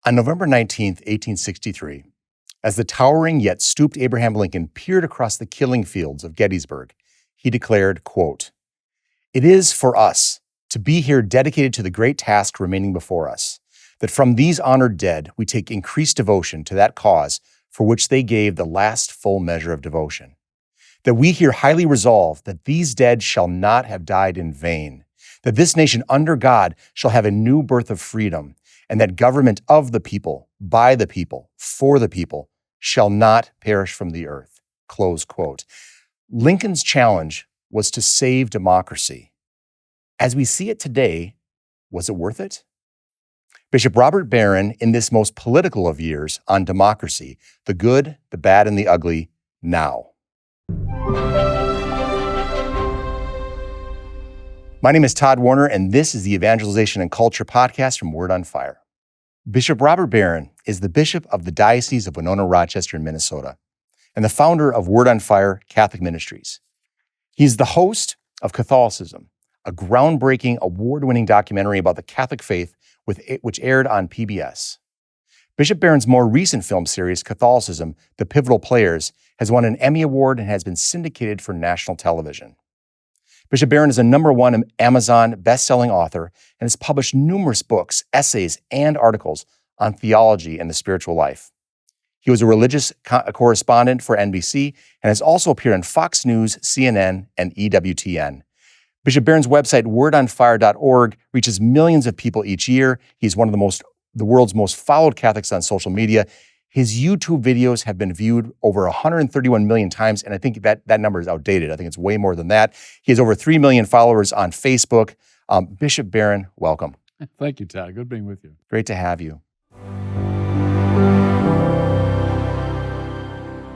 On November 19th, 1863, as the towering yet stooped Abraham Lincoln peered across the killing fields of Gettysburg, he declared, quote, "It is for us to be here dedicated to the great task remaining before us, that from these honored dead we take increased devotion to that cause for which they gave the last full measure of devotion. That we here highly resolve that these dead shall not have died in vain, that this nation under God shall have a new birth of freedom, and that government of the people, by the people, for the people, shall not perish from the earth." Close quote. Lincoln's challenge was to save democracy. As we see it today, was it worth it? Bishop Robert Barron, in this most political of years on democracy, the good, the bad, and the ugly, now. My name is Todd Warner, and this is the Evangelization and Culture Podcast from Word on Fire. Bishop Robert Barron is the bishop of the Diocese of Winona-Rochester in Minnesota and the founder of Word on Fire Catholic Ministries. He's the host of Catholicism, a groundbreaking, award-winning documentary about the Catholic faith which aired on PBS. Bishop Barron's more recent film series, Catholicism, The Pivotal Players, has won an Emmy Award and has been syndicated for national television. Bishop Barron is a #1 Amazon best-selling author and has published numerous books, essays, and articles on theology and the spiritual life. He was a religious correspondent for NBC and has also appeared on Fox News, CNN, and EWTN. Bishop Barron's website, wordonfire.org, reaches millions of people each year. He's one of the world's most followed Catholics on social media. His YouTube videos have been viewed over 131 million times, and I think that number is outdated. I think it's way more than that. He has over 3 million followers on Facebook. Bishop Barron, welcome. Thank you, Todd. Good being with you. Great to have you.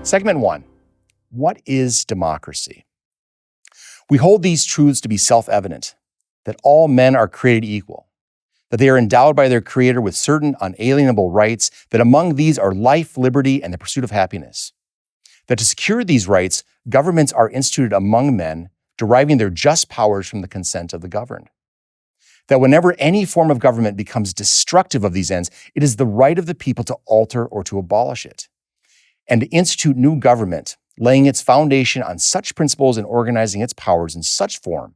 Segment 1, what is democracy? We hold these truths to be self-evident, that all men are created equal, that they are endowed by their Creator with certain unalienable rights, that among these are life, liberty, and the pursuit of happiness. That to secure these rights, governments are instituted among men, deriving their just powers from the consent of the governed. That whenever any form of government becomes destructive of these ends, it is the right of the people to alter or to abolish it, and to institute new government, laying its foundation on such principles and organizing its powers in such form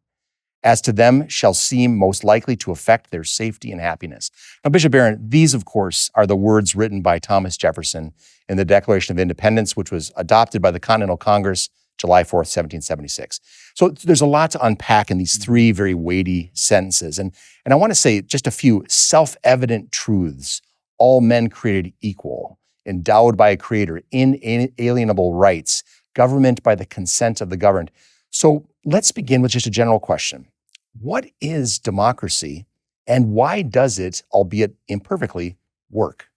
as to them shall seem most likely to affect their safety and happiness. Now, Bishop Barron, these, of course, are the words written by Thomas Jefferson in the Declaration of Independence, which was adopted by the Continental Congress July 4th, 1776. So there's a lot to unpack in these three very weighty sentences. And I want to say just a few self-evident truths. All men created equal, endowed by a Creator, inalienable rights, government by the consent of the governed. So let's begin with just a general question. What is democracy, and why does it, albeit imperfectly, work?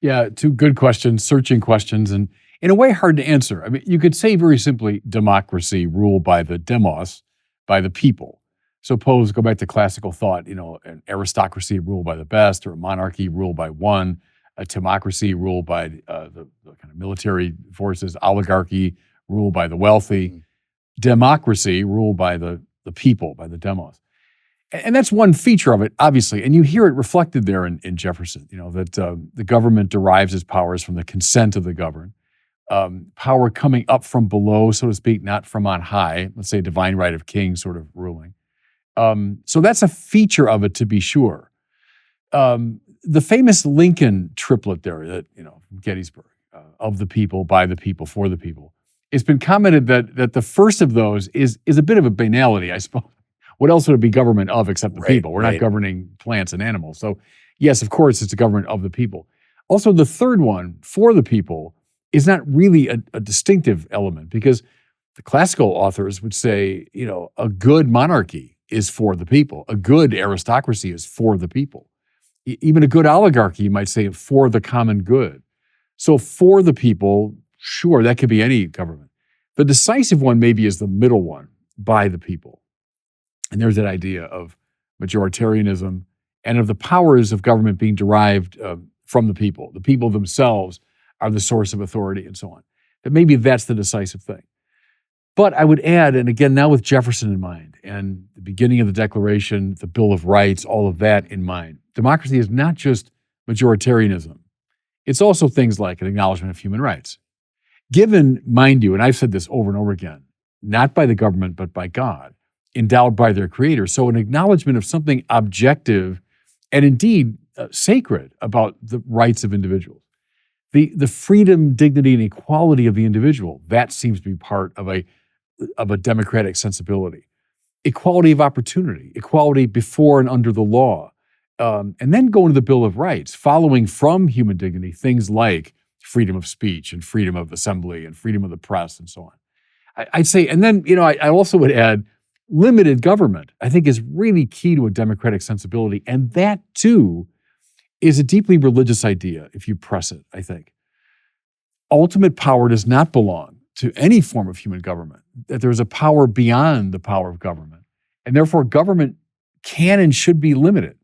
Yeah, two good questions, searching questions, and in a way hard to answer. I mean, you could say very simply, democracy ruled by the demos, by the people. Suppose, go back to classical thought, an aristocracy ruled by the best, or a monarchy ruled by one, a timocracy ruled by the kind of military forces, oligarchy ruled by the wealthy, democracy ruled by the people, by the demos. And that's one feature of it, obviously, and you hear it reflected there in Jefferson, that the government derives its powers from the consent of the governed, power coming up from below, so to speak, not from on high, let's say divine right of king sort of ruling. So that's a feature of it, to be sure. The famous Lincoln triplet there, that from Gettysburg, of the people, by the people, for the people. It's been commented that the first of those is a bit of a banality, I suppose. What else would it be government of except the people? We're not governing plants and animals. So yes, of course, it's a government of the people. Also, the third one, for the people, is not really a distinctive element, because the classical authors would say, a good monarchy is for the people. A good aristocracy is for the people. Even a good oligarchy, you might say, for the common good. So for the people, sure, that could be any government. The decisive one maybe is the middle one, by the people. And there's that idea of majoritarianism and of the powers of government being derived from the people. The people themselves are the source of authority and so on. That maybe that's the decisive thing. But I would add, and again, now with Jefferson in mind, and the beginning of the Declaration, the Bill of Rights, all of that in mind, democracy is not just majoritarianism. It's also things like an acknowledgement of human rights. Given, mind you, and I've said this over and over again, not by the government, but by God, endowed by their creator. So an acknowledgement of something objective and indeed sacred about the rights of individuals. The freedom, dignity, and equality of the individual, that seems to be part of a democratic sensibility. Equality of opportunity, equality before and under the law. And then go into the Bill of Rights, following from human dignity, things like freedom of speech and freedom of assembly and freedom of the press and so on. I'd say, and then, I also would add limited government, I think is really key to a democratic sensibility. And that too is a deeply religious idea if you press it, I think. Ultimate power does not belong to any form of human government, that there's a power beyond the power of government. And therefore, government can and should be limited.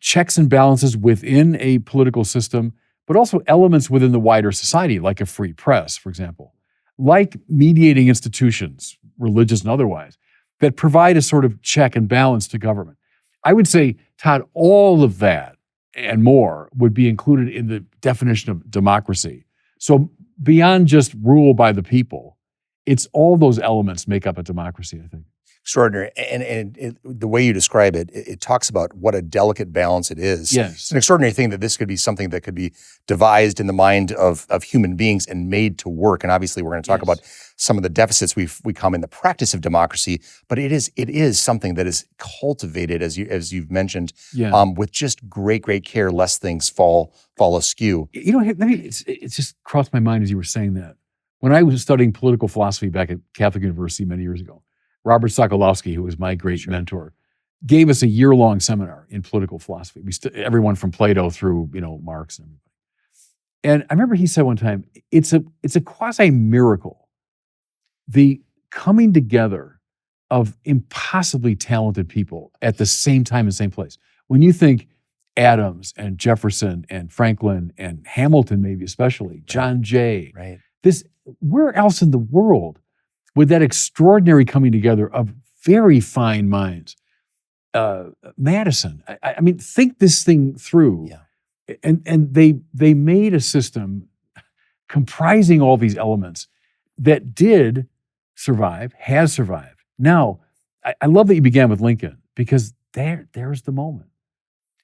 Checks and balances within a political system, but also elements within the wider society, like a free press, for example, like mediating institutions, religious and otherwise, that provide a sort of check and balance to government. I would say, Todd, all of that and more would be included in the definition of democracy. So beyond just rule by the people, it's all those elements make up a democracy, I think. Extraordinary. And the way you describe it, it talks about what a delicate balance it is. Yes. It's an extraordinary thing that this could be something that could be devised in the mind of human beings and made to work. And obviously we're going to talk about some of the deficits we come in the practice of democracy, but it is something that is cultivated, as you've mentioned, with just great care, lest things fall askew. It just crossed my mind as you were saying that. When I was studying political philosophy back at Catholic University many years ago, Robert Sokolowski, who was my great mentor, gave us a year-long seminar in political philosophy. Everyone from Plato through, Marx and everybody. And I remember he said one time, it's a quasi-miracle, the coming together of impossibly talented people at the same time and same place. When you think Adams and Jefferson and Franklin and Hamilton, maybe especially, John Jay, where else in the world with that extraordinary coming together of very fine minds? Madison, I mean, think this thing through. Yeah. And they made a system comprising all these elements that did survive, has survived. Now, I love that you began with Lincoln, because there's the moment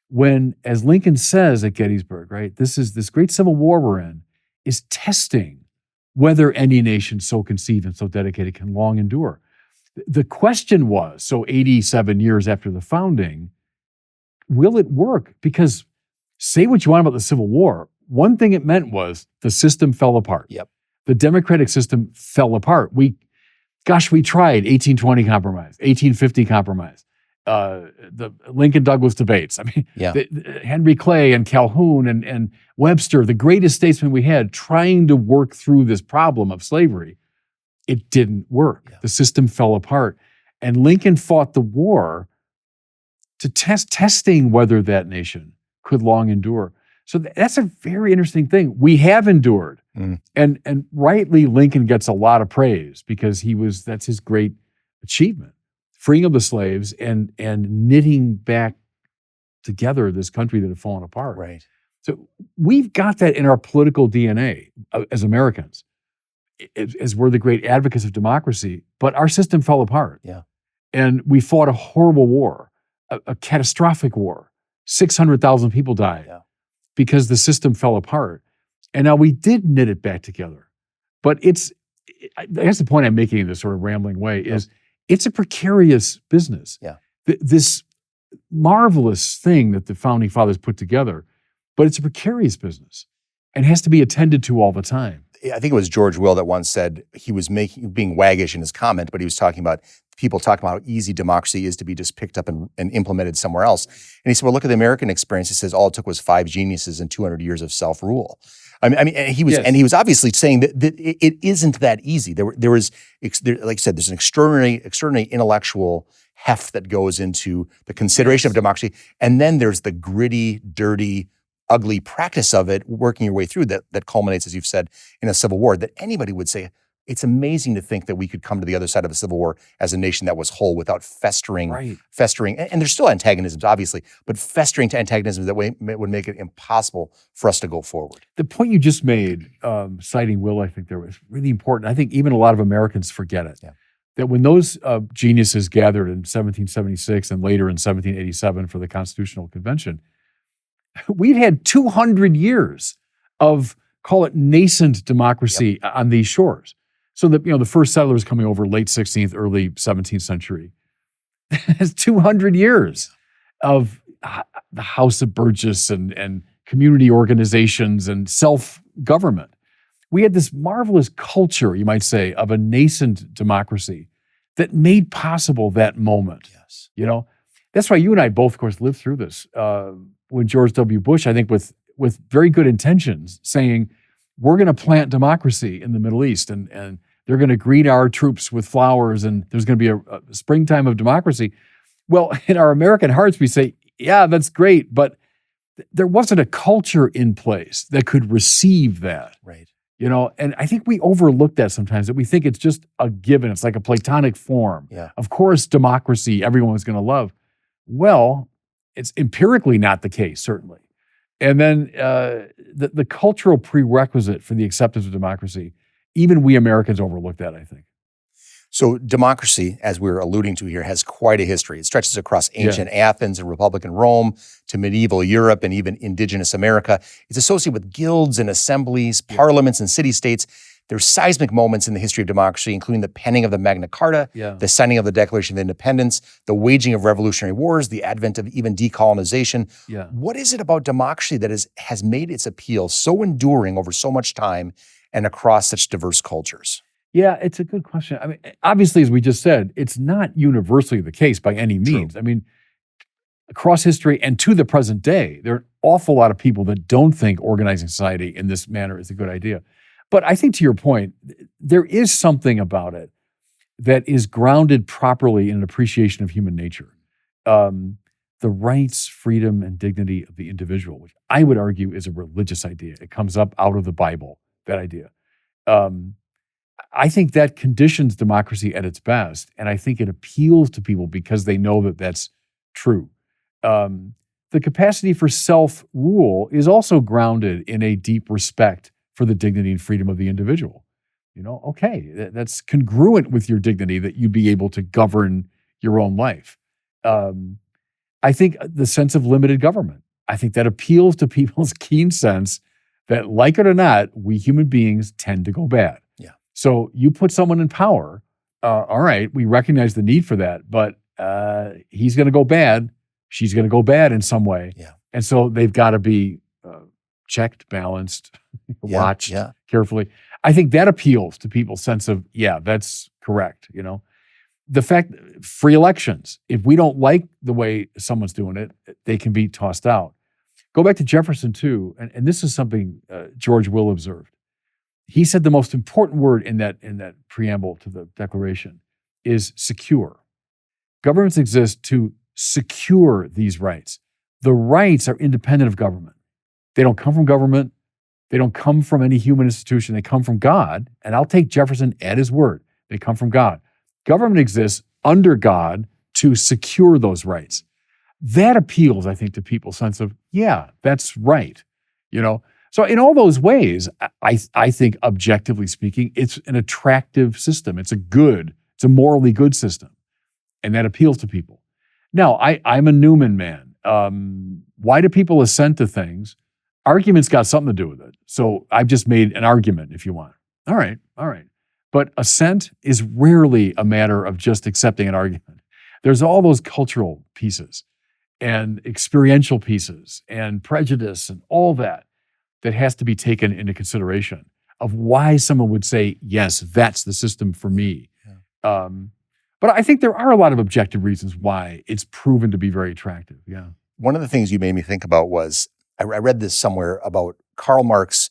when, as Lincoln says at Gettysburg, right, this great Civil War we're in is testing whether any nation so conceived and so dedicated can long endure. The question was, so 87 years after the founding, will it work? Because say what you want about the Civil War, one thing it meant was the system fell apart. Yep. The democratic system fell apart. We tried 1820 compromise, 1850 compromise, the Lincoln-Douglas debates. I mean, Henry Clay and Calhoun and Webster, the greatest statesmen we had, trying to work through this problem of slavery. It didn't work. Yeah. The system fell apart. And Lincoln fought the war to testing whether that nation could long endure. So that's a very interesting thing. We have endured. And rightly, Lincoln gets a lot of praise because that's his great achievement. Freeing of the slaves and knitting back together this country that had fallen apart. Right. So we've got that in our political DNA as Americans, as we're the great advocates of democracy, but our system fell apart. Yeah. And we fought a horrible war, a catastrophic war. 600,000 people died because the system fell apart. And now we did knit it back together. But that's the point I'm making in this sort of rambling way is it's a precarious business. Yeah. This marvelous thing that the Founding Fathers put together, but it's a precarious business and has to be attended to all the time. I think it was George Will that once said he was being waggish in his comment, but he was talking about people talking about how easy democracy is to be just picked up and implemented somewhere else. And he said, well, look at the American experience. He says all it took was 5 geniuses and 200 years of self-rule. I mean, and he was obviously saying that it isn't that easy. There was, like you said, there's an extraordinary intellectual heft that goes into the consideration of democracy, and then there's the gritty, dirty, ugly practice of it, working your way through that culminates, as you've said, in a civil war that anybody would say, It's amazing to think that we could come to the other side of a civil war as a nation that was whole without festering, and there's still antagonisms, obviously, but festering to antagonisms that would make it impossible for us to go forward. The point you just made, citing Will, I think there was really important. I think even a lot of Americans forget it. Yeah. That when those geniuses gathered in 1776 and later in 1787 for the Constitutional Convention, we'd had 200 years of, call it, nascent democracy on these shores. So the first settlers coming over late 16th, early 17th century, it's 200 years of the House of Burgess and community organizations and self-government. We had this marvelous culture, you might say, of a nascent democracy that made possible that moment. Yes. That's why you and I both, of course, lived through this. When George W. Bush, I think with very good intentions, saying, we're going to plant democracy in the Middle East, and they're going to greet our troops with flowers, and there's going to be a springtime of democracy. Well, in our American hearts, we say, yeah, that's great, but there wasn't a culture in place that could receive that. Right. And I think we overlook that sometimes, that we think it's just a given. It's like a Platonic form. Yeah. Of course, democracy, everyone's going to love. Well, it's empirically not the case, certainly. And then the cultural prerequisite for the acceptance of democracy, even we Americans overlook that, I think. So democracy, as we're alluding to here, has quite a history. It stretches across ancient Athens and Republican Rome to medieval Europe and even indigenous America. It's associated with guilds and assemblies, parliaments and city-states. There's seismic moments in the history of democracy, including the penning of the Magna Carta, the signing of the Declaration of Independence, the waging of revolutionary wars, the advent of even decolonization. Yeah. What is it about democracy that has made its appeal so enduring over so much time and across such diverse cultures? Yeah, it's a good question. I mean, obviously, as we just said, it's not universally the case by any means. True. I mean, across history and to the present day, there are an awful lot of people that don't think organizing society in this manner is a good idea. But I think, to your point, there is something about it that is grounded properly in an appreciation of human nature. The rights, freedom, and dignity of the individual, which I would argue is a religious idea. It comes up out of the Bible, that idea. I think that conditions democracy at its best, and I think it appeals to people because they know that that's true. The capacity for self-rule is also grounded in a deep respect for the dignity and freedom of the individual. Okay, that's congruent with your dignity that you be able to govern your own life. I think the sense of limited government, I think that appeals to people's keen sense that, like it or not, we human beings tend to go bad. Yeah. So you put someone in power, all right, we recognize the need for that, but he's going to go bad, she's going to go bad in some way. Yeah. And so they've got to be checked, balanced, watched carefully. I think that appeals to people's sense of, that's correct, The fact, free elections, if we don't like the way someone's doing it, they can be tossed out. Go back to Jefferson too, and this is something George Will observed. He said the most important word in that preamble to the Declaration is secure. Governments exist to secure these rights. The rights are independent of government. They don't come from government. They don't come from any human institution. They come from God, and I'll take Jefferson at his word. They come from God. Government exists under God to secure those rights. That appeals, I think, to people's sense of, that's right. So in all those ways, I think, objectively speaking, it's an attractive system. It's a morally good system. And that appeals to people. Now, I'm a Newman man. Why do people assent to things? Argument's got something to do with it. So I've just made an argument, if you want. All right. But assent is rarely a matter of just accepting an argument. There's all those cultural pieces and experiential pieces and prejudice and all that has to be taken into consideration of why someone would say, yes, that's the system for me. Yeah. But I think there are a lot of objective reasons why it's proven to be very attractive. Yeah. One of the things you made me think about was, I read this somewhere about Karl Marx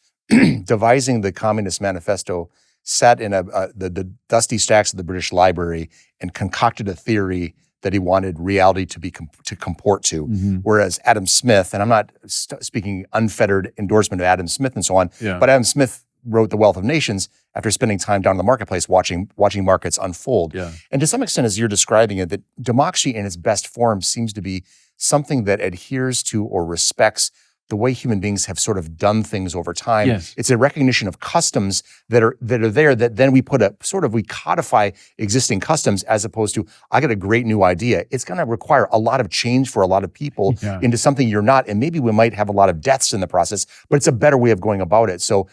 devising the Communist Manifesto, sat in the dusty stacks of the British Library and concocted a theory that he wanted reality to comport to. Mm-hmm. Whereas Adam Smith, and I'm not speaking unfettered endorsement of Adam Smith and so on, but Adam Smith wrote The Wealth of Nations after spending time down in the marketplace watching markets unfold. Yeah. And to some extent, as you're describing it, that democracy in its best form seems to be something that adheres to or respects the way human beings have sort of done things over time. Yes. It's a recognition of customs that are there that then we we codify existing customs as opposed to, I got a great new idea. It's going to require a lot of change for a lot of people into something you're not, and maybe we might have a lot of deaths in the process, but it's a better way of going about it. So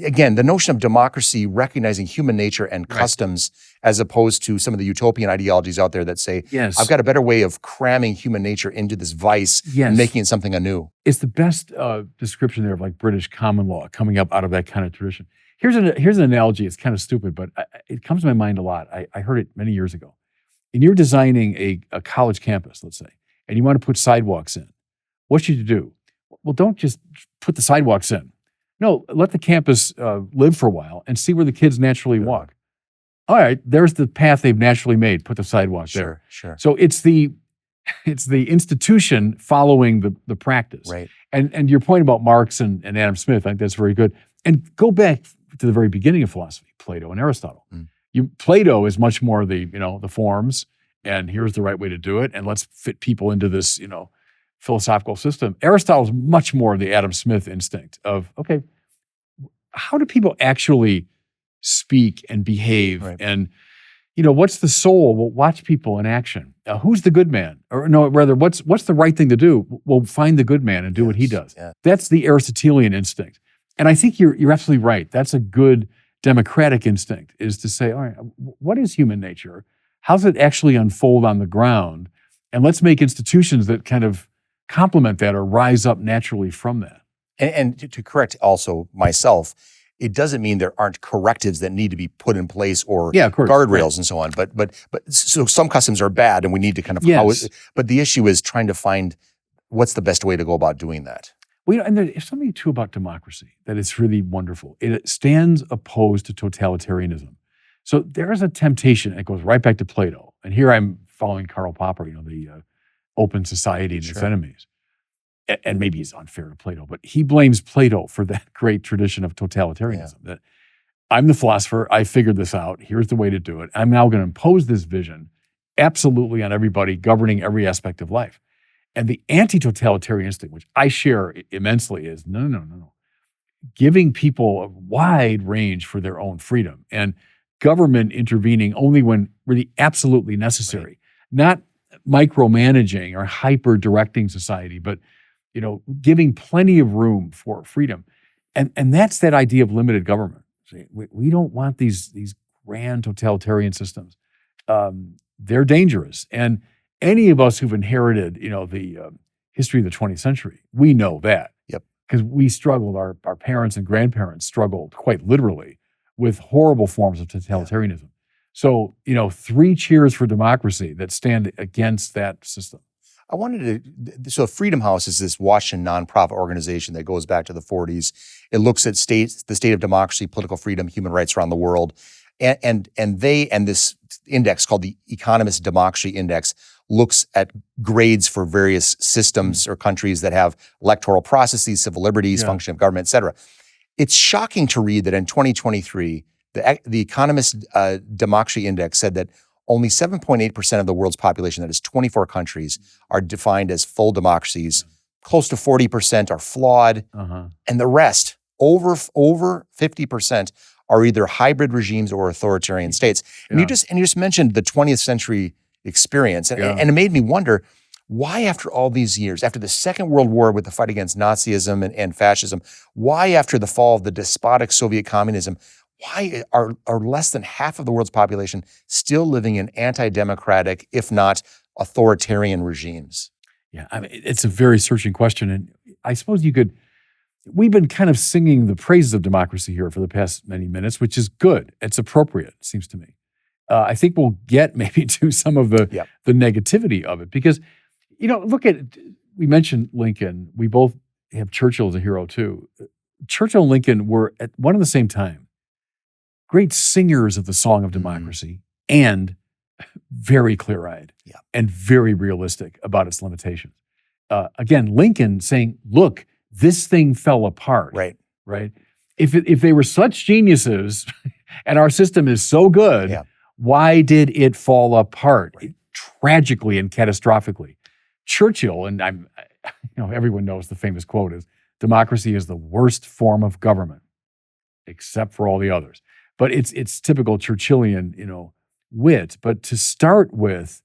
again, the notion of democracy recognizing human nature and customs as opposed to some of the utopian ideologies out there that say, I've got a better way of cramming human nature into this vice and making it something anew. It's the best description there of like British common law coming up out of that kind of tradition. Here's an analogy. It's kind of stupid, but it comes to my mind a lot. I heard it many years ago. And you're designing a college campus, let's say, and you want to put sidewalks in. What should you do? Well, don't just put the sidewalks in. No, let the campus live for a while and see where the kids naturally walk. All right, there's the path they've naturally made. Put the sidewalk there. Sure. So it's the institution following the practice. Right. And your point about Marx and Adam Smith, I think that's very good. And go back to the very beginning of philosophy, Plato and Aristotle. Plato is much more the forms, and here's the right way to do it, and let's fit people into this philosophical system. Aristotle's much more the Adam Smith instinct of, okay, how do people actually speak and behave? Right. And, what's the soul? Well, watch people in action. Who's the good man? Or no, rather, what's the right thing to do? Well, find the good man and do what he does. Yeah. That's the Aristotelian instinct. And I think you're absolutely right. That's a good democratic instinct, is to say, all right, what is human nature? How does it actually unfold on the ground? And let's make institutions that kind of complement that or rise up naturally from that. And to correct also myself, it doesn't mean there aren't correctives that need to be put in place or guardrails and so on. But so some customs are bad and we need to kind of but the issue is trying to find what's the best way to go about doing that. Well, and there's something too about democracy that is really wonderful. It stands opposed to totalitarianism. So there is a temptation, it goes right back to Plato. And here I'm following Karl Popper, the open society and its enemies. And maybe he's unfair to Plato, but he blames Plato for that great tradition of totalitarianism. That I'm the philosopher, I figured this out, here's the way to do it. I'm now going to impose this vision absolutely on everybody, governing every aspect of life. And the anti-totalitarian instinct, which I share immensely, is no. Giving people a wide range for their own freedom and government intervening only when really absolutely necessary, not micromanaging or hyper-directing society, but giving plenty of room for freedom. And that's that idea of limited government. We don't want these grand totalitarian systems. They're dangerous. And any of us who've inherited, the history of the 20th century, we know that. Yep. Because we struggled, our parents and grandparents struggled quite literally with horrible forms of totalitarianism. So, 3 cheers for democracy that stand against that system. So Freedom House is this Washington nonprofit organization that goes back to the 40s. It looks at the state of democracy, political freedom, human rights around the world. And this index called the Economist Democracy Index looks at grades for various systems or countries that have electoral processes, civil liberties, function of government, et cetera. It's shocking to read that in 2023, the Economist Democracy Index said that only 7.8% of the world's population, that is 24 countries, are defined as full democracies. Close to 40% are flawed. And the rest, over 50%, are either hybrid regimes or authoritarian states. And you just mentioned the 20th century experience. And it made me wonder, why after all these years, after the Second World War with the fight against Nazism and fascism, why after the fall of the despotic Soviet communism, why are less than half of the world's population still living in anti-democratic, if not authoritarian regimes? Yeah, it's a very searching question. And I suppose we've been kind of singing the praises of democracy here for the past many minutes, which is good. It's appropriate, it seems to me. I think we'll get maybe to some of the negativity of it because, we mentioned Lincoln. We both have Churchill as a hero too. Churchill and Lincoln were at one and the same time great singers of the song of democracy and very clear-eyed and very realistic about its limitations. Again, Lincoln saying, look, this thing fell apart. Right. if they were such geniuses and our system is so good, why did it fall apart tragically and catastrophically? Churchill, and everyone knows the famous quote is, democracy is the worst form of government, except for all the others. But it's typical Churchillian, wit. But to start with,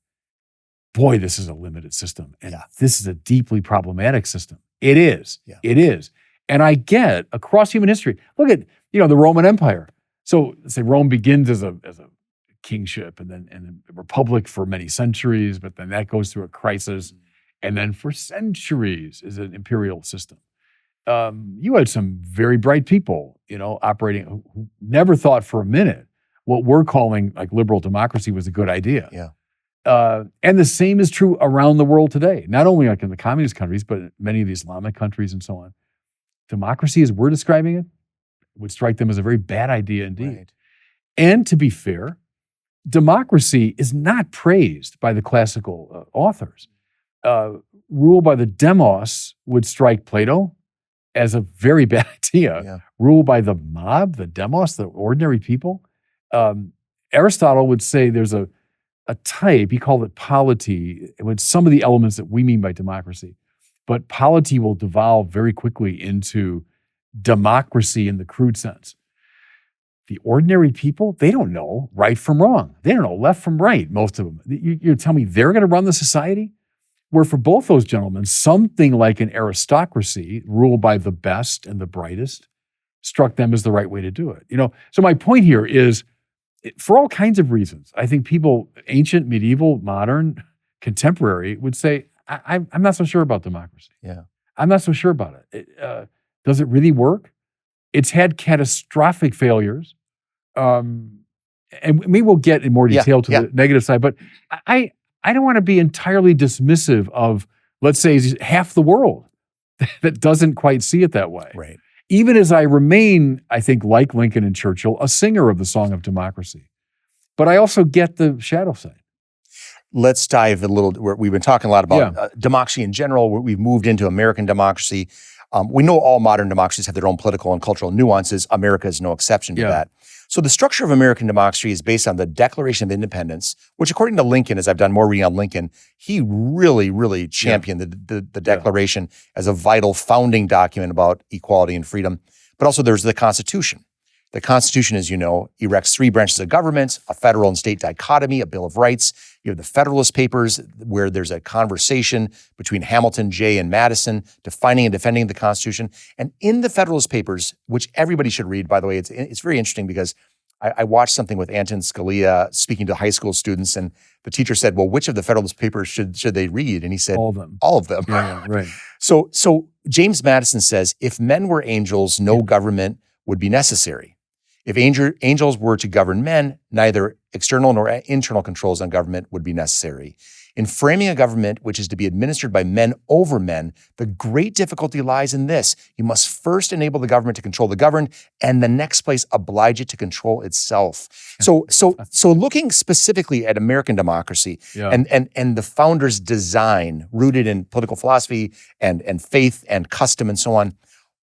boy, this is a limited system. And this is a deeply problematic system. It is. Yeah. It is. And I get across human history, look at, the Roman Empire. So say Rome begins as a kingship and then a republic for many centuries, but then that goes through a crisis. And then for centuries is an imperial system. You had some very bright people, operating who never thought for a minute what we're calling like liberal democracy was a good idea. Yeah. And the same is true around the world today, not only like in the communist countries, but many of the Islamic countries and so on. Democracy, as we're describing it, would strike them as a very bad idea indeed. Right. And to be fair, democracy is not praised by the classical authors. Rule by the demos would strike Plato as a very bad idea. Yeah. Rule by the mob, the demos, the ordinary people. Aristotle would say there's a type, he called it polity, with some of the elements that we mean by democracy. But polity will devolve very quickly into democracy in the crude sense. The ordinary people, they don't know right from wrong. They don't know left from right, most of them. You're telling me they're going to run the society? Where for both those gentlemen, something like an aristocracy ruled by the best and the brightest struck them as the right way to do it. So my point here is, for all kinds of reasons, I think people, ancient, medieval, modern, contemporary, would say, I'm not so sure about democracy. Yeah, I'm not so sure about it. Does it really work? It's had catastrophic failures. And maybe we'll get in more detail to the negative side, but I don't want to be entirely dismissive of, let's say, half the world that doesn't quite see it that way. Right. Even as I remain, I think, like Lincoln and Churchill, a singer of the song of democracy. But I also get the shadow side. Let's dive a little. We've been talking a lot about democracy in general. We've moved into American democracy. We know all modern democracies have their own political and cultural nuances. America is no exception to that. So the structure of American democracy is based on the Declaration of Independence, which according to Lincoln, as I've done more reading on Lincoln, he really, really championed the Declaration as a vital founding document about equality and freedom. But also there's the Constitution. The Constitution, as you know, erects three branches of government, a federal and state dichotomy, a Bill of Rights. You have the Federalist Papers, where there's a conversation between Hamilton, Jay, and Madison defining and defending the Constitution. And in the Federalist Papers, which everybody should read, by the way, it's very interesting because I watched something with Anton Scalia speaking to high school students, and the teacher said, well, which of the Federalist Papers should they read? And he said, all of them. All of them. Yeah, right. So James Madison says, if men were angels, no government would be necessary. If angels were to govern men, neither external nor internal controls on government would be necessary. In framing a government which is to be administered by men over men, the great difficulty lies in this. You must first enable the government to control the governed, and the next place oblige it to control itself. So looking specifically at American democracy and the founders' design rooted in political philosophy and faith and custom and so on,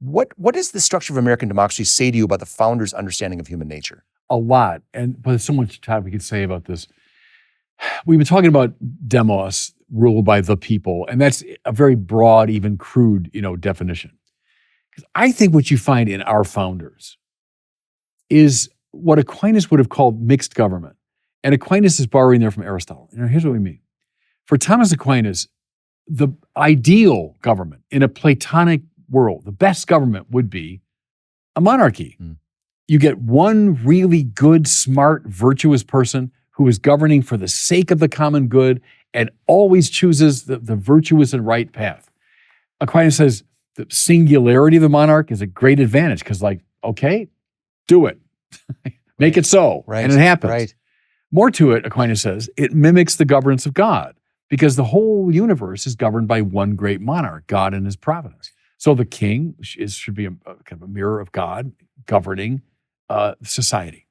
what does the structure of American democracy say to you about the founders' understanding of human nature? A lot. But there's so much we could say about this. We've been talking about demos, ruled by the people, and that's a very broad, even crude, definition. Because I think what you find in our founders is what Aquinas would have called mixed government. And Aquinas is borrowing there from Aristotle. Here's what we mean. For Thomas Aquinas, the ideal government in a Platonic world, the best government would be a monarchy. You get one really good, smart, virtuous person who is governing for the sake of the common good and always chooses the virtuous and right path. Aquinas says the singularity of the monarch is a great advantage because, okay, do it. Make it so. Right. And it happens. Right. More to it, Aquinas says, it mimics the governance of God because the whole universe is governed by one great monarch, God and his providence. So the king should be kind of a mirror of God governing society.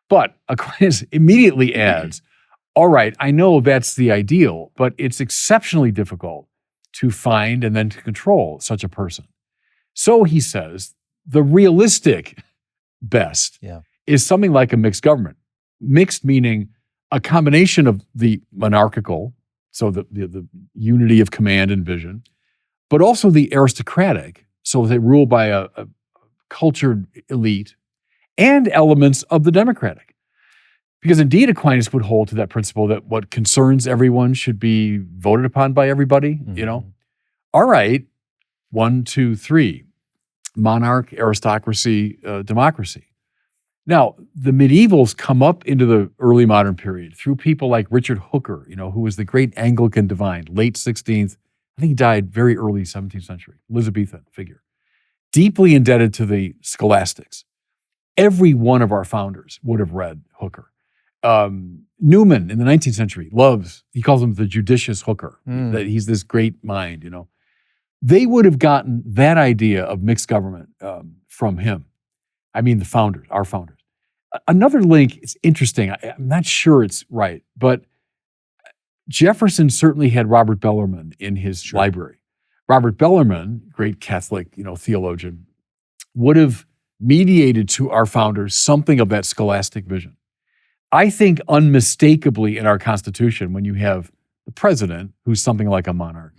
But Aquinas immediately adds, all right, I know that's the ideal, but it's exceptionally difficult to find and then to control such a person. So he says, the realistic best Yeah. is something like a mixed government. Mixed meaning a combination of the monarchical, so the unity of command and vision, but also the aristocratic, so they rule by a cultured elite, and elements of the democratic. Because indeed Aquinas would hold to that principle that what concerns everyone should be voted upon by everybody, All right, 1, 2, 3, monarch, aristocracy, democracy. Now, the medievals come up into the early modern period through people like Richard Hooker, who was the great Anglican divine, late 16th, I think he died very early 17th century, Elizabethan figure, deeply indebted to the scholastics. Every one of our founders would have read Hooker. Newman in the 19th century he calls him the judicious Hooker, that he's this great mind, They would have gotten that idea of mixed government from him. I mean, the founders, our founders. Another link is interesting. I'm not sure it's right, but Jefferson certainly had Robert Bellarmine in his library. Robert Bellarmine, great Catholic, theologian, would have mediated to our founders something of that scholastic vision. I think unmistakably in our Constitution, when you have the president, who's something like a monarch,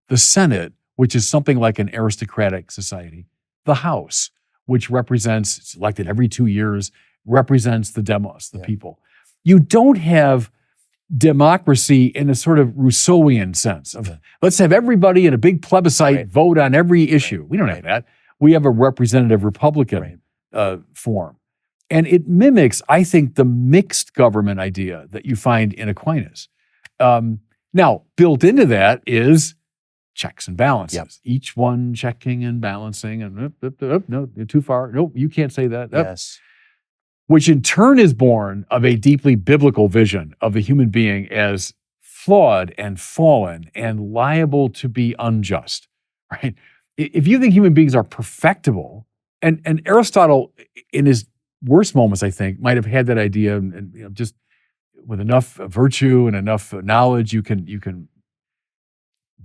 the Senate, which is something like an aristocratic society, the House, which represents, it's elected every 2 years, represents the demos, the people. You don't have democracy in a sort of Rousseauian sense of let's have everybody in a big plebiscite vote on every issue. We don't have that. We have a representative Republican form. And it mimics, I think, the mixed government idea that you find in Aquinas. Now, built into that is checks and balances. Each one checking and balancing and no, you're too far. Nope, you can't say that. Yes. Which in turn is born of a deeply biblical vision of the human being as flawed and fallen and liable to be unjust, right? If you think human beings are perfectible, and Aristotle in his worst moments, I think, might have had that idea, and just with enough virtue and enough knowledge, you can.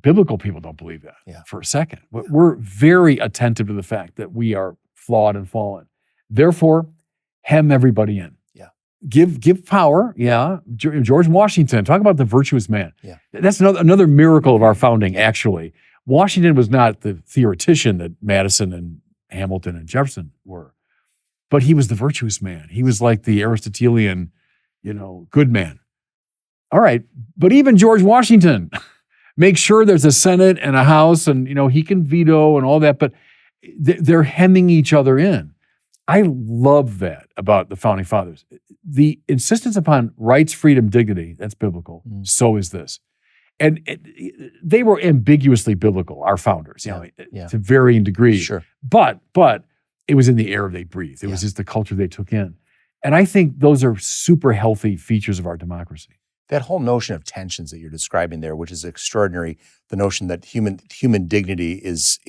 Biblical people don't believe that for a second. But we're very attentive to the fact that we are flawed and fallen. Therefore, hem everybody in. Give power. George Washington, talk about the virtuous man. That's another miracle of our founding, actually. Washington was not the theoretician that Madison and Hamilton and Jefferson were, but he was the virtuous man. He was like the Aristotelian, good man. All right, but even George Washington, make sure there's a Senate and a House, and he can veto and all that, but they're hemming each other in. I love that about the Founding Fathers. The insistence upon rights, freedom, dignity, that's biblical. So is this. And they were ambiguously biblical, our founders, to varying degrees. Sure. But it was in the air they breathed. It was just the culture they took in. And I think those are super healthy features of our democracy. That whole notion of tensions that you're describing there, which is extraordinary, the notion that human dignity is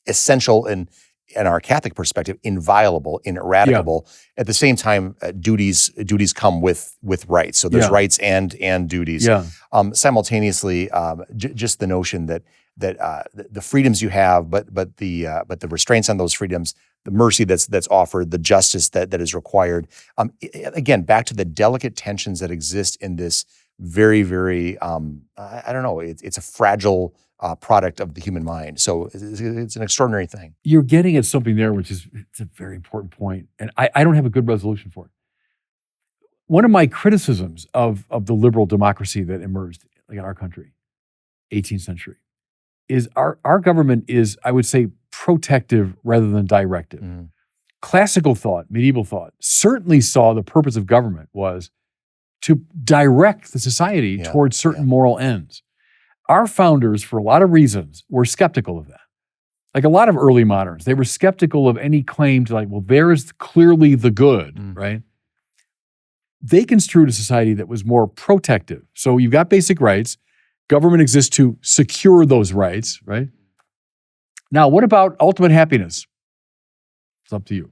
essential in our Catholic perspective, inviolable, ineradicable. At the same time, duties come with rights. So there's rights and duties. Simultaneously, just the notion that the freedoms you have, but the restraints on those freedoms, the mercy that's offered, the justice that is required. Again, back to the delicate tensions that exist in this very, very, I don't know, it's a fragile product of the human mind. So it's an extraordinary thing. You're getting at something there, it's a very important point. And I don't have a good resolution for it. One of my criticisms of the liberal democracy that emerged in our country, 18th century, is our government is, I would say, protective rather than directive. Classical thought, medieval thought, certainly saw the purpose of government was to direct the society towards certain moral ends. Our founders, for a lot of reasons, were skeptical of that. Like a lot of early moderns, they were skeptical of any claim to there is clearly the good, right? They construed a society that was more protective. So you've got basic rights. Government exists to secure those rights, right? Now, what about ultimate happiness? It's up to you.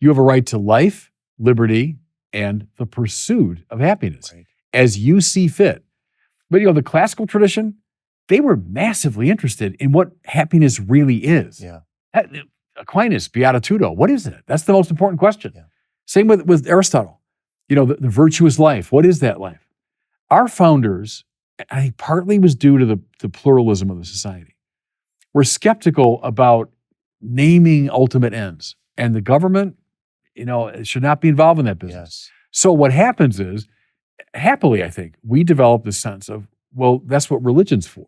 You have a right to life, liberty, and the pursuit of happiness as you see fit. But the classical tradition, they were massively interested in what happiness really is. Aquinas, beatitudo. What is it? That's the most important question. Yeah. Same with Aristotle. The virtuous life. What is that life? Our founders, I think partly was due to the pluralism of the society, were skeptical about naming ultimate ends. And the government, should not be involved in that business. Yes. So what happens is, happily, I think, we develop the sense of, well, that's what religion's for.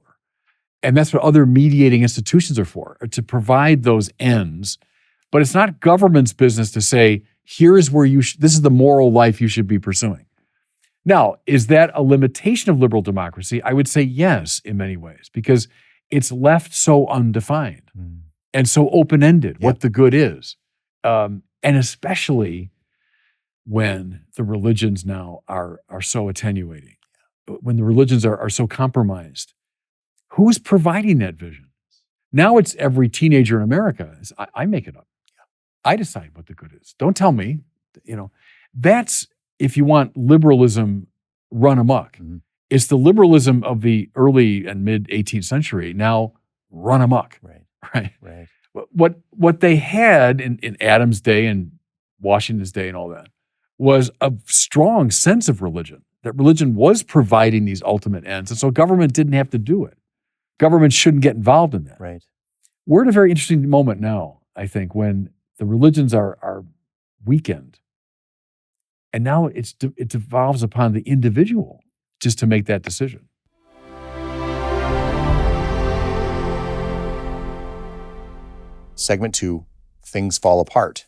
And that's what other mediating institutions are for, to provide those ends. But it's not government's business to say, here's where this is the moral life you should be pursuing. Now, is that a limitation of liberal democracy? I would say yes, in many ways, because it's left so undefined and so open-ended what the good is. And especially when the religions now are so attenuating, when the religions are so compromised. Who's providing that vision? Now it's every teenager in America. I make it up. I decide what the good is. Don't tell me. That's, if you want liberalism run amok. It's the liberalism of the early and mid 18th century now run amok. Right. What they had in Adam's day and Washington's day and all that was a strong sense of religion, that religion was providing these ultimate ends. And so government didn't have to do it. Government shouldn't get involved in that. Right. We're at a very interesting moment now, I think, when the religions are weakened. And now it devolves upon the individual just to make that decision. Segment 2, Things Fall Apart.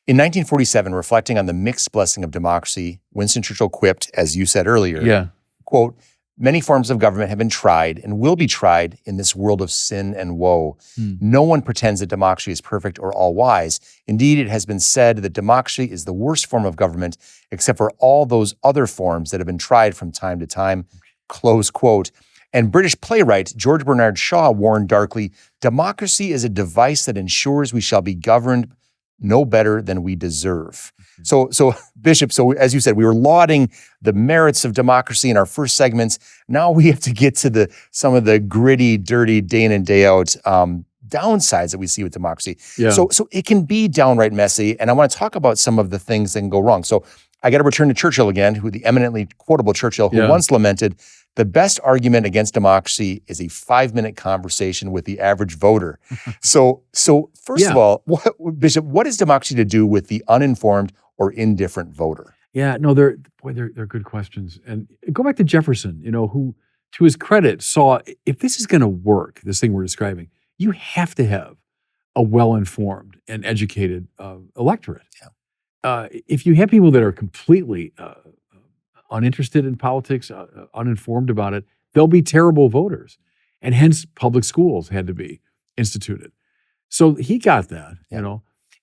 In 1947, reflecting on the mixed blessing of democracy, Winston Churchill quipped, as you said earlier, quote, "Many forms of government have been tried and will be tried in this world of sin and woe. No one pretends that democracy is perfect or all-wise. Indeed, it has been said that democracy is the worst form of government except for all those other forms that have been tried from time to time." Close quote. And British playwright George Bernard Shaw warned darkly, "Democracy is a device that ensures we shall be governed no better than we deserve." So Bishop, as you said, we were lauding the merits of democracy in our first segments. Now we have to get to some of the gritty, dirty, day in and day out downsides that we see with democracy. Yeah. So it can be downright messy, and I want to talk about some of the things that can go wrong. So I got to return to Churchill again, the eminently quotable Churchill, who once lamented, "The best argument against democracy is a 5-minute conversation with the average voter." So first of all, Bishop, what is democracy to do with the uninformed or indifferent voter? Yeah, no, they're good questions. And go back to Jefferson, who, to his credit, saw, if this is going to work, this thing we're describing, you have to have a well-informed and educated electorate. If you have people that are completely uninterested in politics, uninformed about it, they'll be terrible voters. And hence, public schools had to be instituted. So he got that,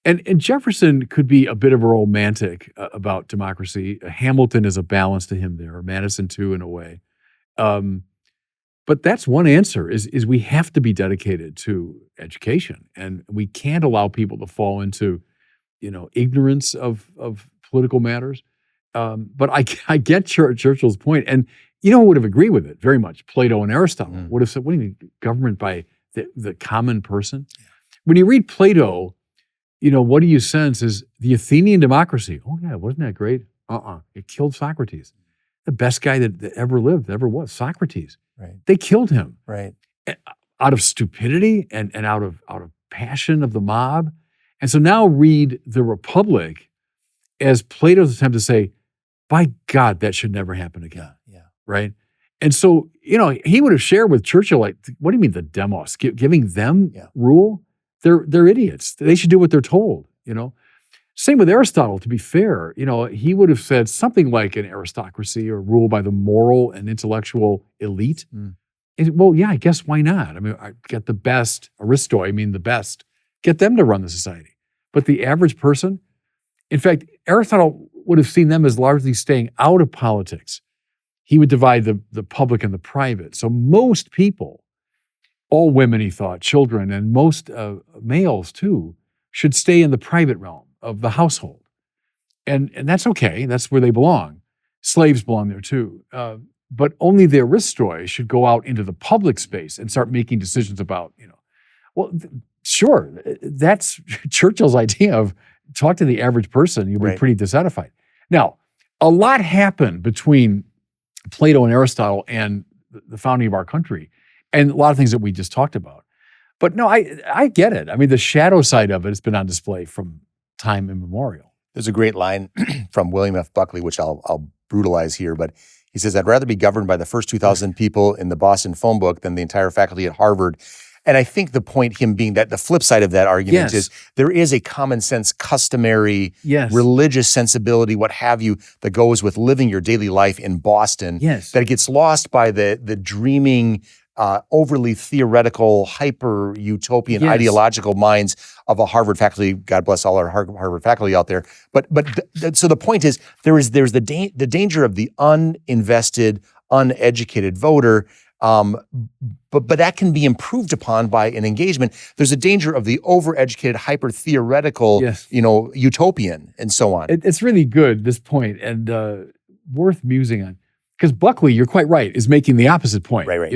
And Jefferson could be a bit of a romantic about democracy. Hamilton is a balance to him there, Madison too, in a way. But that's one answer, is we have to be dedicated to education. And we can't allow people to fall into, ignorance of political matters. But I get Churchill's point. And who would have agreed with it very much? Plato and Aristotle would have said, what do you mean, government by the common person? When you read Plato, what do you sense is the Athenian democracy. Oh yeah, wasn't that great? It killed Socrates. The best guy that ever lived, ever was, Socrates. Right. They killed him. Right. Out of stupidity and out of passion of the mob. And so now read the Republic as Plato's attempt to say, by God, that should never happen again. Yeah. Right? And so, he would have shared with Churchill, like, what do you mean the demos? Giving them rule? They're idiots. They should do what they're told, Same with Aristotle, to be fair. He would have said something like an aristocracy or rule by the moral and intellectual elite. Well, yeah, I guess why not? I mean, I get the best, the best. Get them to run the society. But the average person, in fact, Aristotle would have seen them as largely staying out of politics. He would divide the public and the private. So most people, all women, he thought, children, and most males too, should stay in the private realm of the household. And that's okay. That's where they belong. Slaves belong there too. But only the aristoi should go out into the public space and start making decisions about, well, Sure, that's Churchill's idea of talk to the average person, you'll be pretty dissatisfied. Now, a lot happened between Plato and Aristotle and the founding of our country, and a lot of things that we just talked about. But no, I get it. I mean, the shadow side of it has been on display from time immemorial. There's a great line from William F. Buckley, which I'll brutalize here, but he says, "I'd rather be governed by the first 2,000 people in the Boston phone book than the entire faculty at Harvard." And I think the point him being that the flip side of that argument is there is a common sense, customary, religious sensibility, what have you, that goes with living your daily life in Boston that gets lost by the dreaming, overly theoretical, hyper-utopian, ideological minds of a Harvard faculty. God bless all our Harvard faculty out there. So the point is there's the danger of the uninvested, uneducated voter. But that can be improved upon by an engagement. There's a danger of the overeducated, hyper-theoretical, utopian, and so on. It's really good, this point, and worth musing on. Because Buckley, you're quite right, is making the opposite point. Right.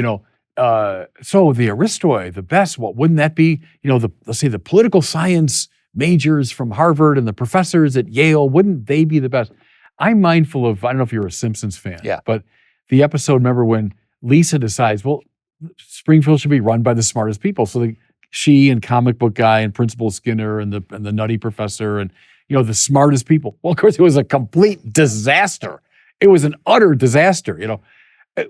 So the Aristoi, the best, well, wouldn't that be, let's say the political science majors from Harvard and the professors at Yale, wouldn't they be the best? I'm mindful of, I don't know if you're a Simpsons fan, but the episode, remember when Lisa decides, well, Springfield should be run by the smartest people. So she and comic book guy and Principal Skinner and the nutty professor and, the smartest people. Well, of course, it was a complete disaster. It was an utter disaster,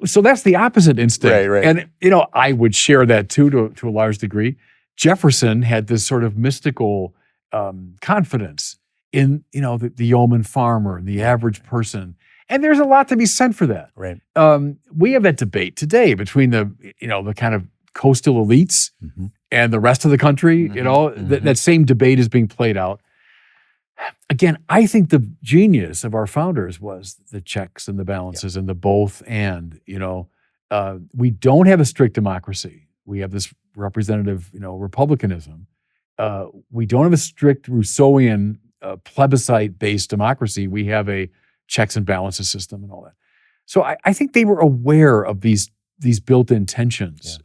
So that's the opposite instinct. Right. And, I would share that too, to a large degree. Jefferson had this sort of mystical confidence in, the yeoman farmer and the average person. And there's a lot to be said for that. Right. We have that debate today between the kind of coastal elites and the rest of the country. That same debate is being played out. Again, I think the genius of our founders was the checks and the balances and the both and. We don't have a strict democracy. We have this representative, republicanism. We don't have a strict Rousseauian plebiscite-based democracy. We have a checks and balances system and all that. So I think they were aware of these built-in tensions.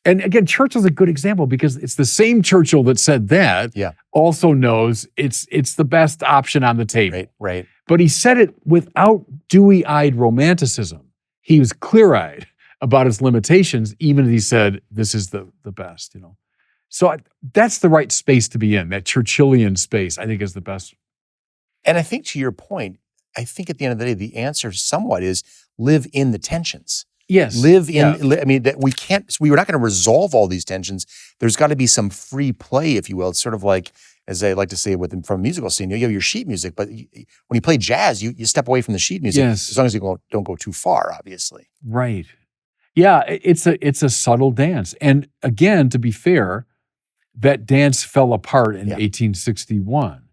And again, Churchill's a good example because it's the same Churchill that said that also knows it's the best option on the table. Right. But he said it without dewy-eyed romanticism. He was clear-eyed about its limitations, even as he said, this is the best, So that's the right space to be in. That Churchillian space, I think, is the best. And I think to your point, I think at the end of the day, the answer somewhat is live in the tensions. Yes. Live in, I mean, that we're not going to resolve all these tensions. There's got to be some free play, if you will. It's sort of like, as I like to say from a musical scene, you have your sheet music, but when you play jazz, you step away from the sheet music as long as you don't go too far, obviously. Right. Yeah, it's a subtle dance. And again, to be fair, that dance fell apart in 1861.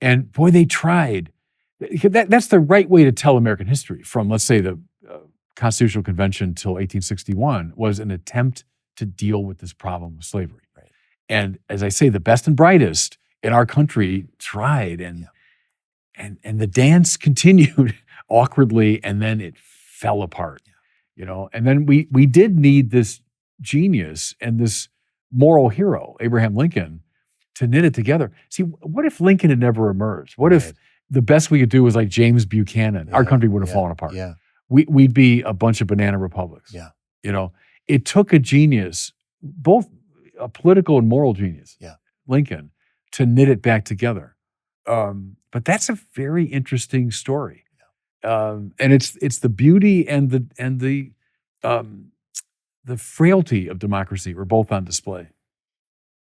And boy, they tried. That's the right way to tell American history from, let's say, the Constitutional Convention till 1861 was an attempt to deal with this problem of slavery. Right. And as I say, the best and brightest in our country tried, and the dance continued awkwardly, and then it fell apart. And then we did need this genius and this moral hero, Abraham Lincoln, to knit it together. See, what if Lincoln had never emerged? What if the best we could do was like James Buchanan? Our country would have fallen apart. Yeah. We'd be a bunch of banana republics. Yeah. It took a genius, both a political and moral genius, Lincoln, to knit it back together. But that's a very interesting story. And it's the beauty and the frailty of democracy were both on display.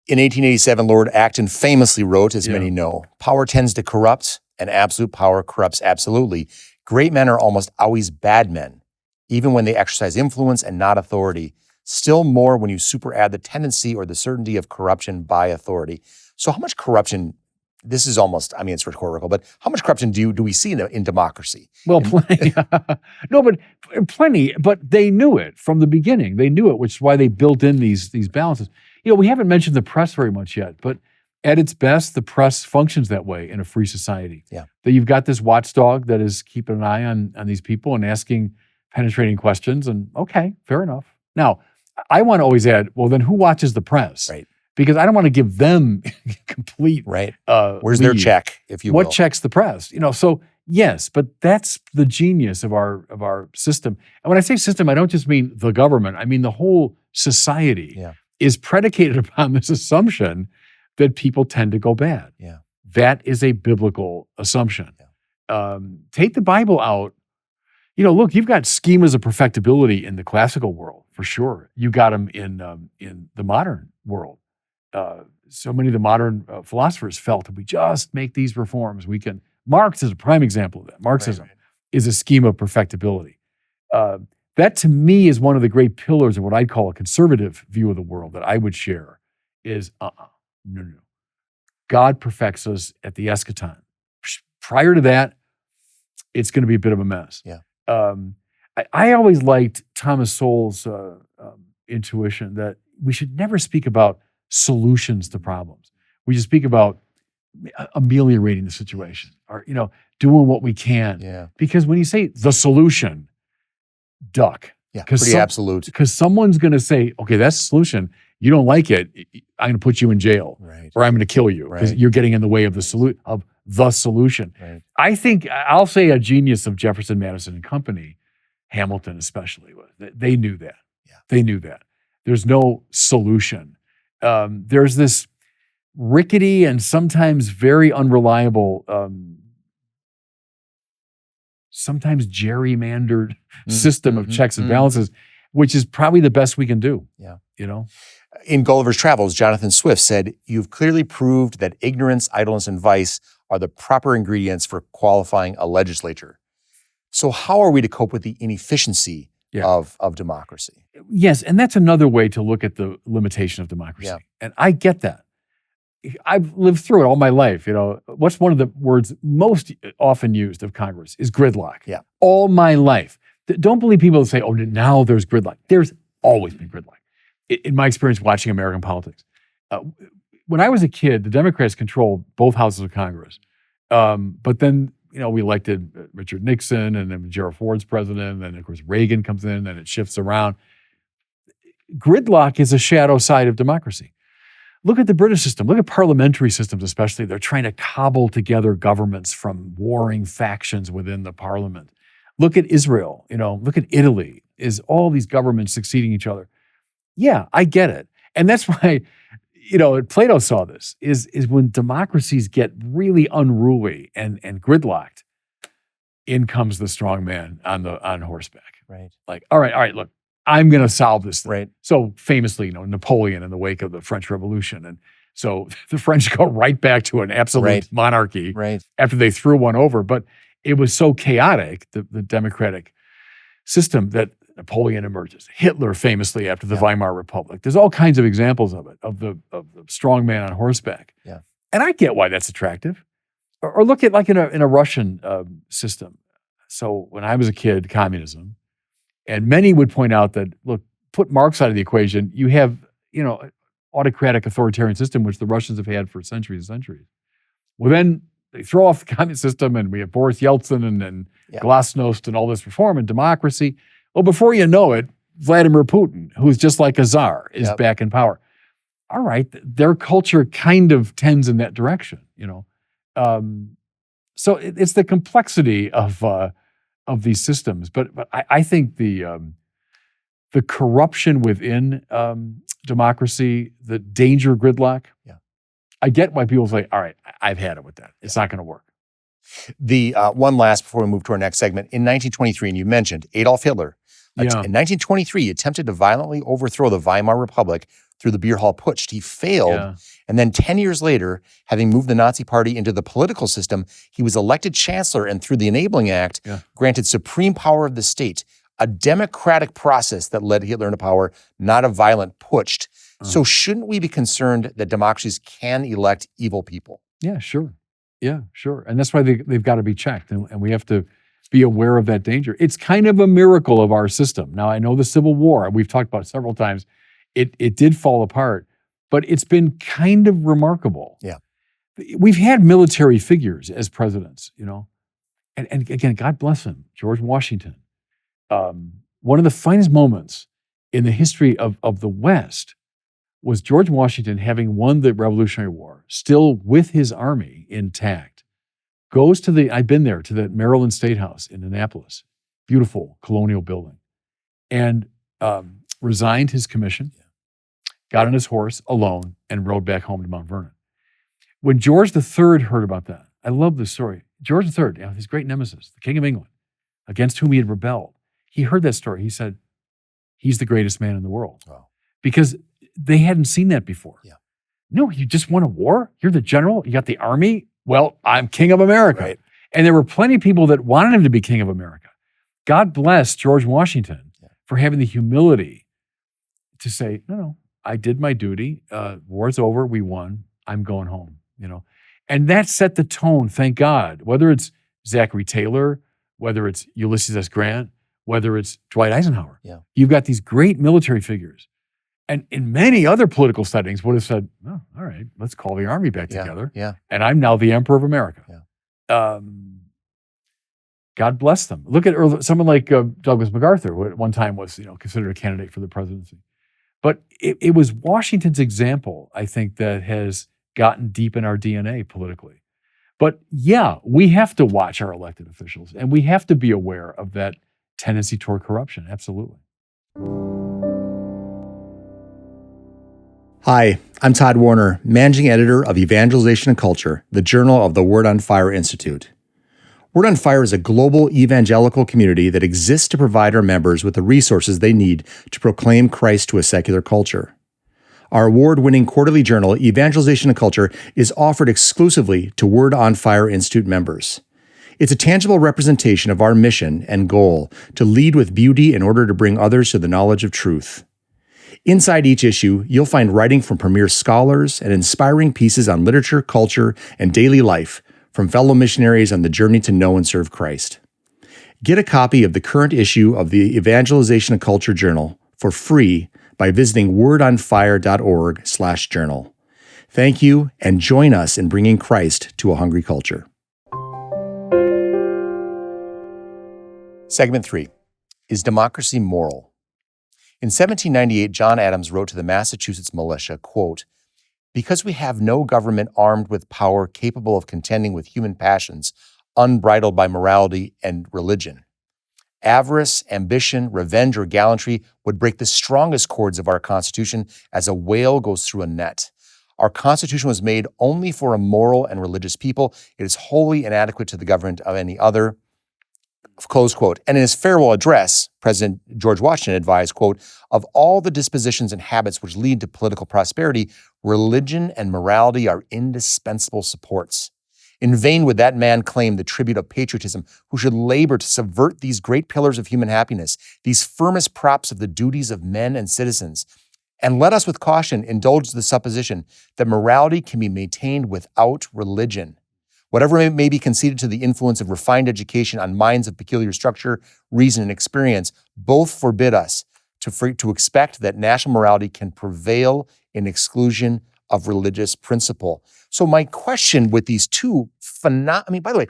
In 1887, Lord Acton famously wrote, as many know, "Power tends to corrupt, and absolute power corrupts absolutely. Great men are almost always bad men, even when they exercise influence and not authority. Still more when you superadd the tendency or the certainty of corruption by authority." So how much corruption, this is almost, it's rhetorical, but how much corruption do we see in democracy? Well, plenty. No, but plenty. But they knew it from the beginning. They knew it, which is why they built in these balances. We haven't mentioned the press very much yet, but at its best, the press functions that way in a free society. Yeah. That you've got this watchdog that is keeping an eye on these people and asking penetrating questions, and okay, fair enough. Now, I want to always add, well, then who watches the press? Right. because I don't want to give them complete. Right. Where's their lead. check, if you What will? checks the press? So yes, but that's the genius of our system. And when I say system, I don't just mean the government. I mean the whole society is predicated upon this assumption that people tend to go bad. Yeah. That is a biblical assumption. Take the Bible out. Look, you've got schemas of perfectibility in the classical world, for sure. You got them in the modern world. So many of the modern philosophers felt that we just make these reforms. Marx is a prime example of that. Marxism is a schema of perfectibility. That to me is one of the great pillars of what I'd call a conservative view of the world that I would share is, no. God perfects us at the eschaton. Prior to that, it's going to be a bit of a mess. Yeah. I always liked Thomas Sowell's intuition that we should never speak about solutions to problems. We should speak about ameliorating the situation or, doing what we can. Yeah. Because when you say the solution, duck. Yeah, pretty absolute. Because someone's going to say, okay, that's the solution. You don't like it, I'm going to put you in jail. Right. Or I'm going to kill you because you're getting in the way of the solution. Right. I think I'll say a genius of Jefferson, Madison, and company, Hamilton especially, they knew that. Yeah. They knew that. There's no solution. There's this rickety and sometimes very unreliable, sometimes gerrymandered system of checks and balances, which is probably the best we can do. Yeah. In Gulliver's Travels, Jonathan Swift said, "You've clearly proved that ignorance, idleness, and vice are the proper ingredients for qualifying a legislature. So how are we to cope with the inefficiency of democracy?" Yes, and that's another way to look at the limitation of democracy. Yeah. And I get that. I've lived through it all my life. What's one of the words most often used of Congress is gridlock. Yeah. All my life. Don't believe people that say, oh, now there's gridlock. There's always been gridlock. In my experience watching American politics. When I was a kid, the Democrats controlled both houses of Congress. But then, we elected Richard Nixon, and then Gerald Ford's president, and then, of course, Reagan comes in, and it shifts around. Gridlock is a shadow side of democracy. Look at the British system. Look at parliamentary systems especially. They're trying to cobble together governments from warring factions within the parliament. Look at Israel. Look at Italy. Is all these governments succeeding each other? Yeah, I get it. And that's why, Plato saw this, is when democracies get really unruly and gridlocked, in comes the strong man on horseback. Right. Like, all right, look, I'm going to solve this thing. Right. So famously, Napoleon in the wake of the French Revolution. And so the French go right back to an absolute monarchy after they threw one over. But it was so chaotic, the democratic system, that Napoleon emerges. Hitler famously after the Weimar Republic. There's all kinds of examples of it, of the strong man on horseback. Yeah. And I get why that's attractive. Or look at like in a Russian system. So when I was a kid, communism, and many would point out that, look, put Marx out of the equation, you have, autocratic authoritarian system, which the Russians have had for centuries and centuries. Well, then they throw off the communist system, and we have Boris Yeltsin and Glasnost and all this reform and democracy. Well, before you know it, Vladimir Putin, who's just like a czar, is back in power. All right, their culture kind of tends in that direction, So it's the complexity of these systems. But I think the corruption within democracy, the danger of gridlock. Yeah. I get why people say, all right, I've had it with that. It's not going to work. The one last before we move to our next segment. In 1923, and you mentioned Adolf Hitler. In 1923, he attempted to violently overthrow the Weimar Republic through the beer hall putsch. He failed. And then 10 years later, having moved the Nazi Party into the political system, he was elected chancellor and through the Enabling Act, granted supreme power of the state, a democratic process that led Hitler into power, not a violent putsch. So shouldn't we be concerned that democracies can elect evil people? Yeah, sure. Yeah, sure. And that's why they've got to be checked. And we have to be aware of that danger. It's kind of a miracle of our system. Now, I know the Civil War, we've talked about it several times, it did fall apart, but it's been kind of remarkable. Yeah. We've had military figures as presidents, and again, God bless him, George Washington. One of the finest moments in the history of the West was George Washington, having won the Revolutionary War, still with his army intact, goes to I've been there, to the Maryland State House in Annapolis, beautiful colonial building, and resigned his commission, got on his horse alone, and rode back home to Mount Vernon. When George III heard about that, I love this story. George III, his great nemesis, the King of England, against whom he had rebelled, he heard that story. He said, he's the greatest man in the world. Wow. Because they hadn't seen that before. Yeah. No, you just won a war? You're the general? You got the army? Well, I'm king of America. Right. And there were plenty of people that wanted him to be king of America. God bless George Washington for having the humility to say, no, I did my duty. War's over. We won. I'm going home. And that set the tone, thank God. Whether it's Zachary Taylor, whether it's Ulysses S. Grant, whether it's Dwight Eisenhower. Yeah. You've got these great military figures. And in many other political settings would have said, oh, all right, let's call the army back together. Yeah. And I'm now the emperor of America. Yeah. God bless them. Look at someone like Douglas MacArthur, who at one time was considered a candidate for the presidency. But it was Washington's example, I think, that has gotten deep in our DNA politically. But yeah, we have to watch our elected officials, and we have to be aware of that tendency toward corruption. Absolutely. Hi, I'm Todd Warner, Managing Editor of Evangelization Culture, the journal of the Word on Fire Institute. Word on Fire is a global evangelical community that exists to provide our members with the resources they need to proclaim Christ to a secular culture. Our award-winning quarterly journal, Evangelization Culture, is offered exclusively to Word on Fire Institute members. It's a tangible representation of our mission and goal to lead with beauty in order to bring others to the knowledge of truth. Inside each issue, you'll find writing from premier scholars and inspiring pieces on literature, culture, and daily life from fellow missionaries on the journey to know and serve Christ. Get a copy of the current issue of the Evangelization Culture Journal for free by visiting wordonfire.org/journal. Thank you, and join us in bringing Christ to a hungry culture. Segment 3. Is democracy moral? In 1798, John Adams wrote to the Massachusetts militia, quote, "Because we have no government armed with power capable of contending with human passions, unbridled by morality and religion. Avarice, ambition, revenge, or gallantry would break the strongest cords of our Constitution as a whale goes through a net. Our Constitution was made only for a moral and religious people. It is wholly inadequate to the government of any other." Close quote. And in his farewell address, President George Washington advised, quote, "Of all the dispositions and habits which lead to political prosperity, religion and morality are indispensable supports. In vain would that man claim the tribute of patriotism who should labor to subvert these great pillars of human happiness, these firmest props of the duties of men and citizens. And let us with caution indulge the supposition that morality can be maintained without religion. Whatever may be conceded to the influence of refined education on minds of peculiar structure, reason, and experience, both forbid us to expect that national morality can prevail in exclusion of religious principle." So my question with these two by the way,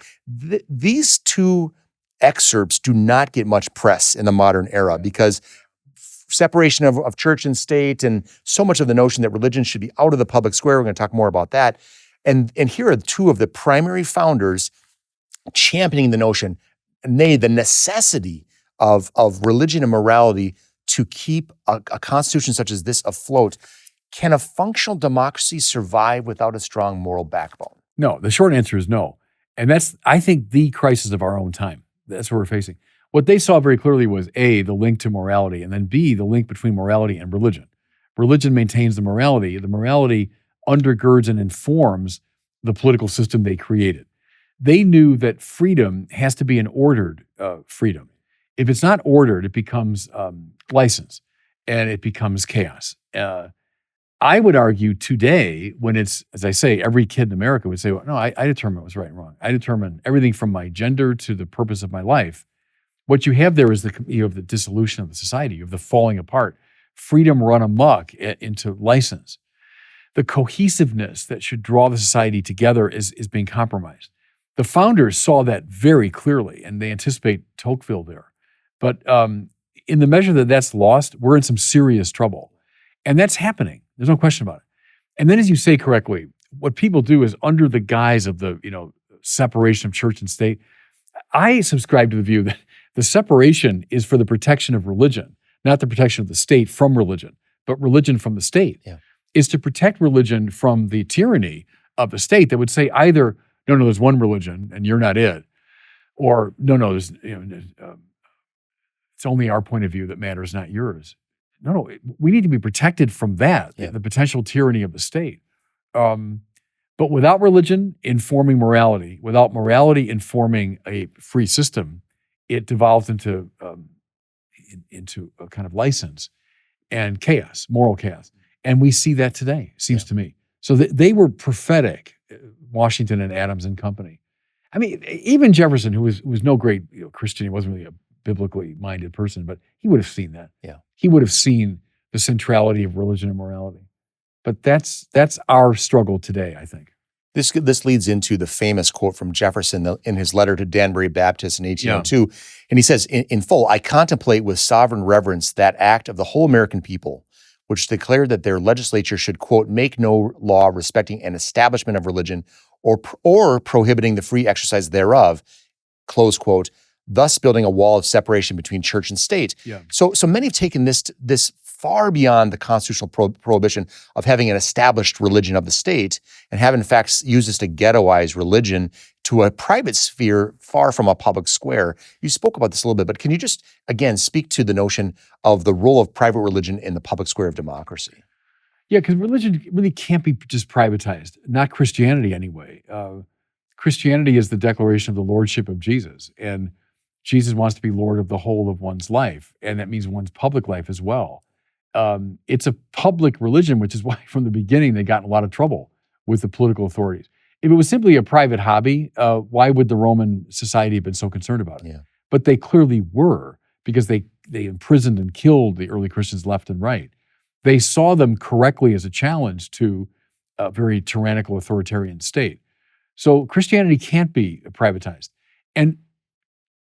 these two excerpts do not get much press in the modern era because separation of church and state and so much of the notion that religion should be out of the public square. We're going to talk more about that. And here are two of the primary founders championing the notion, nay, the necessity of religion and morality to keep a constitution such as this afloat. Can a functional democracy survive without a strong moral backbone? No, the short answer is no. And that's, I think, the crisis of our own time. That's what we're facing. What they saw very clearly was A, the link to morality, and then B, the link between morality and religion. Religion maintains the morality. The morality undergirds and informs the political system they created. They knew that freedom has to be an ordered freedom. If it's not ordered, it becomes license and it becomes chaos. I would argue today, when it's, as I say, every kid in America would say, well, no, I determine what's right and wrong. I determine everything from my gender to the purpose of my life. What you have there is you have the dissolution of the society. You have the falling apart. Freedom run amok into license. The cohesiveness that should draw the society together is being compromised. The founders saw that very clearly, and they anticipate Tocqueville there. But in the measure that that's lost, we're in some serious trouble. And that's happening. There's no question about it. And then, as you say correctly, what people do is under the guise of the separation of church and state. I subscribe to the view that the separation is for the protection of religion, not the protection of the state from religion, but religion from the state. Yeah. Is to protect religion from the tyranny of the state that would say either, no, there's one religion and you're not it, or no, there's it's only our point of view that matters, not yours. No, we need to be protected from that, the potential tyranny of the state. But without religion informing morality, without morality informing a free system, it devolves into a kind of license and chaos, moral chaos. And we see that today, seems to me. So they were prophetic, Washington and Adams and company. I mean, even Jefferson, who was no great Christian, he wasn't really a biblically minded person, but he would have seen that. Yeah. He would have seen the centrality of religion and morality. But that's our struggle today, I think. This leads into the famous quote from Jefferson in his letter to Danbury Baptist in 1802. And he says, in full, "I contemplate with sovereign reverence that act of the whole American people, which declared that their legislature should, quote, make no law respecting an establishment of religion or prohibiting the free exercise thereof," close quote, thus building a wall of separation between church and state. Yeah. So many have taken this far beyond the constitutional prohibition of having an established religion of the state and have in fact used this to ghettoize religion to a private sphere far from a public square. You spoke about this a little bit, but can you just, again, speak to the notion of the role of private religion in the public square of democracy? Yeah, because religion really can't be just privatized, not Christianity anyway. Christianity is the declaration of the lordship of Jesus, and Jesus wants to be Lord of the whole of one's life, and that means one's public life as well. It's a public religion, which is why from the beginning they got in a lot of trouble with the political authorities. If it was simply a private hobby, why would the Roman society have been so concerned about it? Yeah. But they clearly were, because they imprisoned and killed the early Christians left and right. They saw them correctly as a challenge to a very tyrannical authoritarian state. So Christianity can't be privatized. And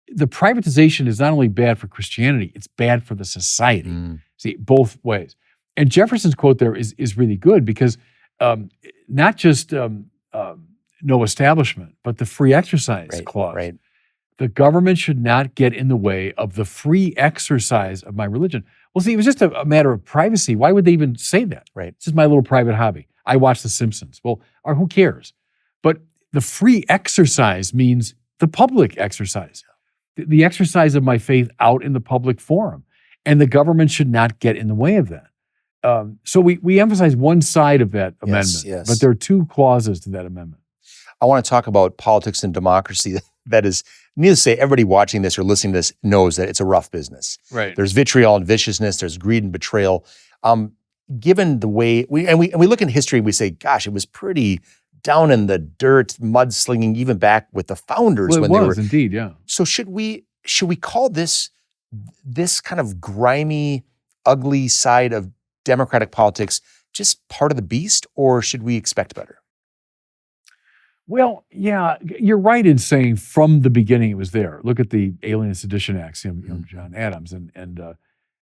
the privatization is not only bad for Christianity, it's bad for the society. See, both ways. And Jefferson's quote there is really good because not just no establishment, but the free exercise clause. Right. The government should not get in the way of the free exercise of my religion. Well, see, it was just a matter of privacy. Why would they even say that? Right. It's just my little private hobby. I watch The Simpsons. Well, or who cares? But the free exercise means the public exercise, the exercise of my faith out in the public forum. And the government should not get in the way of that. So we emphasize one side of that amendment, but there are two clauses to that amendment. I want to talk about politics and democracy. That is, needless to say, everybody watching this or listening to this knows that it's a rough business. Right. There's vitriol and viciousness. There's greed and betrayal. Given the way we look in history and we say, gosh, it was pretty down in the dirt, mudslinging, even back with the founders when they were. Indeed, yeah. So should we call this kind of grimy, ugly side of democratic politics just part of the beast, or should we expect better? Well, yeah, you're right in saying from the beginning it was there. Look at the Alien and Sedition Acts, John Adams, and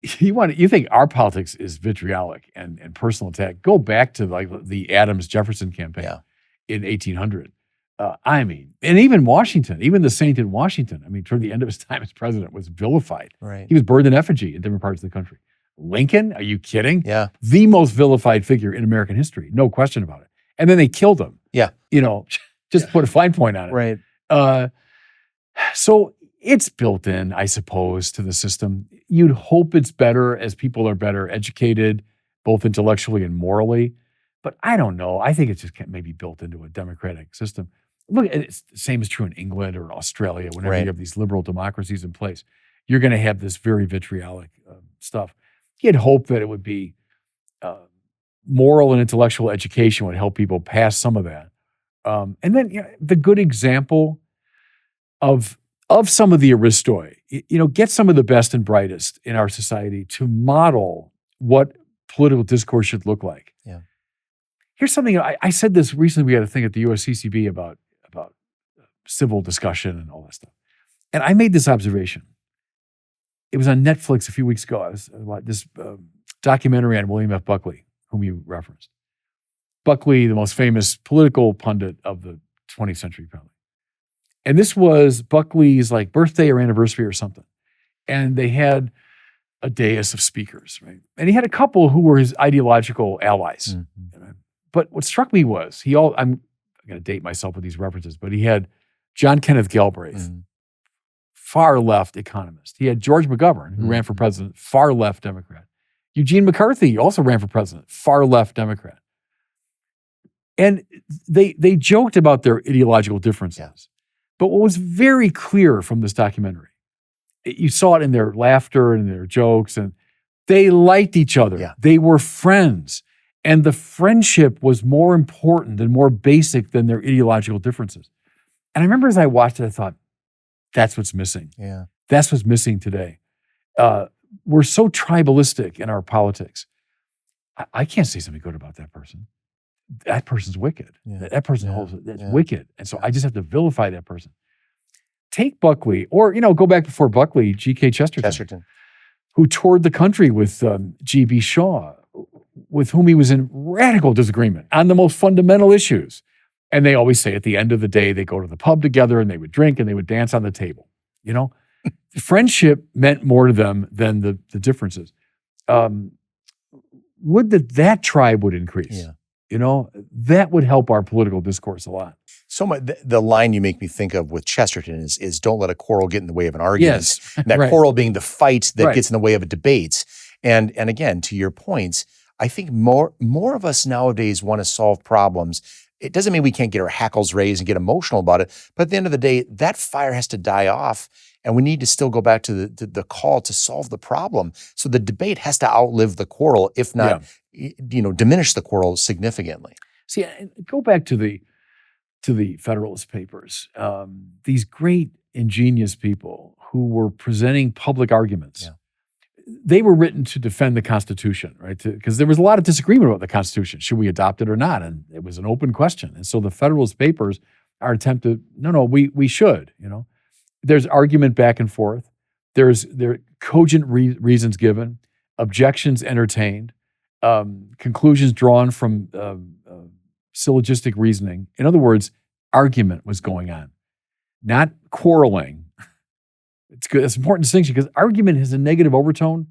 you think our politics is vitriolic and personal attack. Go back to like the Adams-Jefferson campaign in 1800. And even Washington, even the saint in Washington, toward the end of his time as president, was vilified. Right. He was burned in effigy in different parts of the country. Lincoln, are you kidding? Yeah. The most vilified figure in American history, no question about it. And then they killed him. Yeah. Just to put a fine point on it. Right. So it's built in, I suppose, to the system. You'd hope it's better as people are better educated, both intellectually and morally. But I don't know. I think it's just maybe built into a democratic system. Look, it's the same is true in England or Australia. Whenever you have these liberal democracies in place, you're going to have this very vitriolic stuff. You'd hope that it would be moral and intellectual education would help people pass some of that. And then the good example of some of the Aristoi, get some of the best and brightest in our society to model what political discourse should look like. Yeah. Here's something, I said this recently, we had a thing at the USCCB about civil discussion and all that stuff. And I made this observation. It was on Netflix a few weeks ago. I was about this documentary on William F. Buckley, whom you referenced. Buckley, the most famous political pundit of the 20th century, probably. And this was Buckley's like birthday or anniversary or something. And they had a dais of speakers, right? And he had a couple who were his ideological allies. But what struck me was, I'm going to date myself with these references, but he had John Kenneth Galbraith, far left economist. He had George McGovern, who ran for president, far left Democrat. Eugene McCarthy also ran for president, far left Democrat. And they joked about their ideological differences. Yeah. But what was very clear from this documentary, you saw it in their laughter and their jokes, and they liked each other. Yeah. They were friends. And the friendship was more important and more basic than their ideological differences. And I remember as I watched it, I thought, that's what's missing. Yeah. That's what's missing today. We're so tribalistic in our politics. I can't say something good about that person. That person's wicked. Yeah. That person holds it. That's wicked. And so I just have to vilify that person. Take Buckley, or, go back before Buckley, G.K. Chesterton, who toured the country with G.B. Shaw, with whom he was in radical disagreement on the most fundamental issues. And they always say at the end of the day, they go to the pub together and they would drink and they would dance on the table. Friendship meant more to them than the differences. Would that tribe would increase. Yeah. That would help our political discourse a lot. So the line you make me think of with Chesterton is don't let a quarrel get in the way of an argument. Yes. And that quarrel being the fight that gets in the way of a debate. And again, to your points, I think more of us nowadays want to solve problems. It doesn't mean we can't get our hackles raised and get emotional about it, but at the end of the day, that fire has to die off, and we need to still go back to the call to solve the problem. So the debate has to outlive the quarrel, if not, diminish the quarrel significantly. See, go back to the Federalist Papers. These great, ingenious people who were presenting public arguments. Yeah. They were written to defend the Constitution, right? Because there was a lot of disagreement about the Constitution. Should we adopt it or not? And it was an open question. And so the Federalist Papers are attempted, we should, There's argument back and forth. There are cogent reasons given, objections entertained, conclusions drawn from syllogistic reasoning. In other words, argument was going on, not quarreling. It's good. It's an important distinction because argument has a negative overtone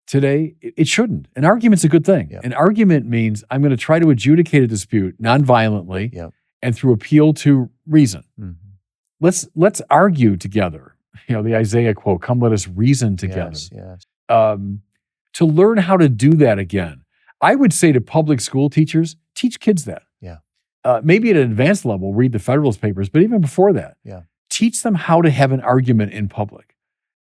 today. It shouldn't. An argument's a good thing. Yeah. An argument means I'm going to try to adjudicate a dispute nonviolently and through appeal to reason. Mm-hmm. Let's argue together. The Isaiah quote, "Come, let us reason together." Yes. To learn how to do that again, I would say to public school teachers, teach kids that. Yeah. Maybe at an advanced level, read the Federalist Papers, but even before that. Yeah. Teach them how to have an argument in public.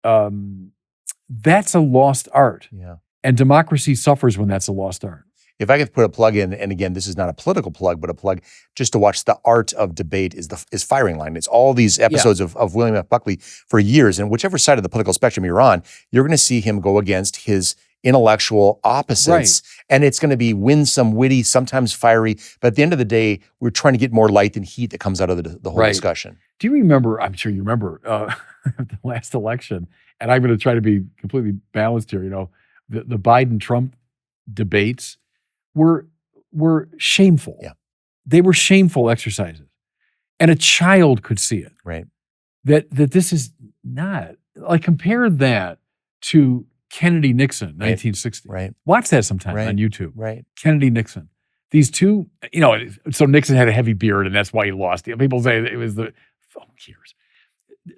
That's a lost art. Yeah. And democracy suffers when that's a lost art. If I could put a plug in, and again, this is not a political plug, but a plug just to watch The Art of Debate is Firing Line. It's all these episodes of William F. Buckley for years. And whichever side of the political spectrum you're on, you're going to see him go against his intellectual opposites. Right. And it's going to be winsome, witty, sometimes fiery. But at the end of the day, we're trying to get more light than heat that comes out of the whole discussion. Do you remember, I'm sure you remember, the last election, and I'm going to try to be completely balanced here, the Biden-Trump debates were shameful. Yeah. They were shameful exercises. And a child could see it. Right. That this is not, compare that to Kennedy-Nixon, 1960. Right. Watch that sometime on YouTube. Right. Kennedy-Nixon. These two, so Nixon had a heavy beard and that's why he lost. People say it was who cares?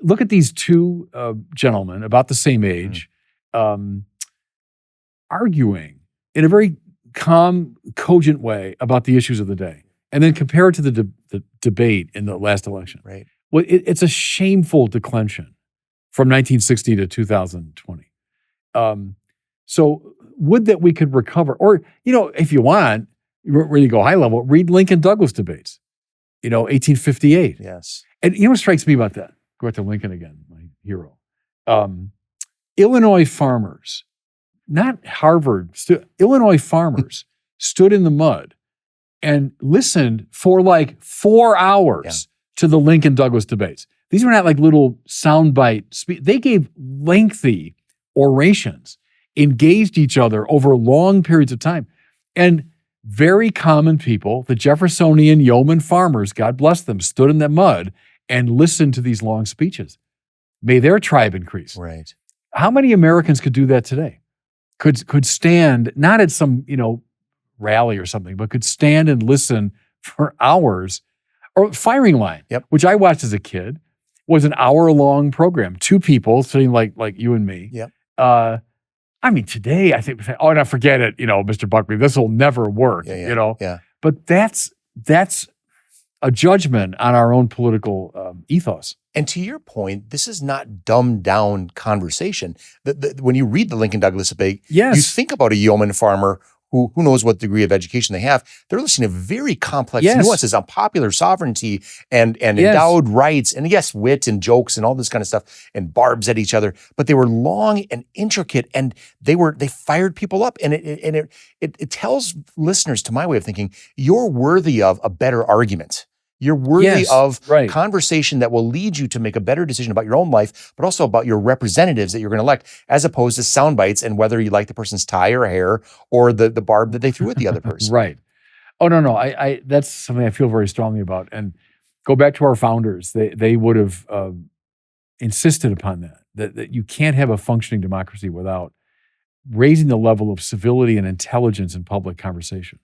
Look at these two gentlemen about the same age, arguing in a very calm, cogent way about the issues of the day. And then compare it to the debate in the last election. Right. Well, it's a shameful declension from 1960 to 2020. So would that we could recover, or, if you want, really go high level, read Lincoln Douglas debates, 1858. Yes. And what strikes me about that? Go back to Lincoln again, my hero. Illinois farmers, not Harvard, Illinois farmers stood in the mud and listened for 4 hours to the Lincoln Douglas debates. These were not little soundbite They gave lengthy orations, engaged each other over long periods of time. And very common people, the Jeffersonian yeoman farmers, God bless them, stood in the mud and listened to these long speeches. May their tribe increase. Right. How many Americans could do that today? Could stand, not at some, rally or something, but could stand and listen for hours. Or Firing Line, which I watched as a kid, was an hour-long program. Two people sitting like you and me. Yep. Today I think, oh, now forget it, Mr. Buckley, this will never work, Yeah. But that's a judgment on our own political ethos. And to your point, this is not dumbed down conversation. When you read the Lincoln Douglas debate, you think about a yeoman farmer who knows what degree of education they have. They're listening to very complex nuances on popular sovereignty and endowed rights, and yes, wit and jokes and all this kind of stuff, and barbs at each other. But they were long and intricate, and they fired people up. And it tells listeners, to my way of thinking, you're worthy of a better argument. You're worthy of conversation that will lead you to make a better decision about your own life, but also about your representatives that you're going to elect, as opposed to sound bites and whether you like the person's tie or hair or the barb that they threw at the other person. Right. Oh, no. I that's something I feel very strongly about. And go back to our founders. They would have insisted upon that you can't have a functioning democracy without raising the level of civility and intelligence in public conversation.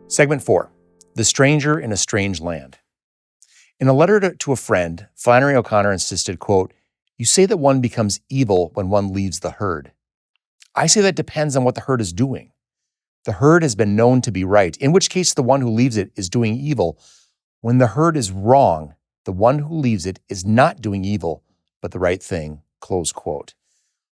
Segment 4, The Stranger in a Strange Land. In a letter to a friend, Flannery O'Connor insisted, quote, "You say that one becomes evil when one leaves the herd. I say that depends on what the herd is doing. The herd has been known to be right, in which case the one who leaves it is doing evil. When the herd is wrong, the one who leaves it is not doing evil, but the right thing," close quote.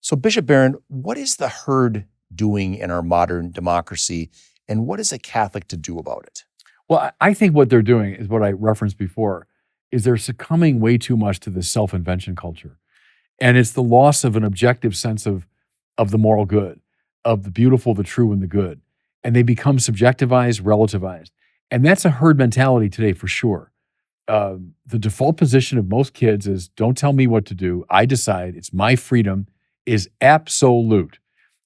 So Bishop Barron, what is the herd doing in our modern democracy? And what is a Catholic to do about it? Well, I think what they're doing is what I referenced before, is they're succumbing way too much to this self-invention culture. And it's the loss of an objective sense of the moral good, of the beautiful, the true, and the good. And they become subjectivized, relativized. And that's a herd mentality today for sure. The default position of most kids is, don't tell me what to do. I decide. It's my freedom, is absolute.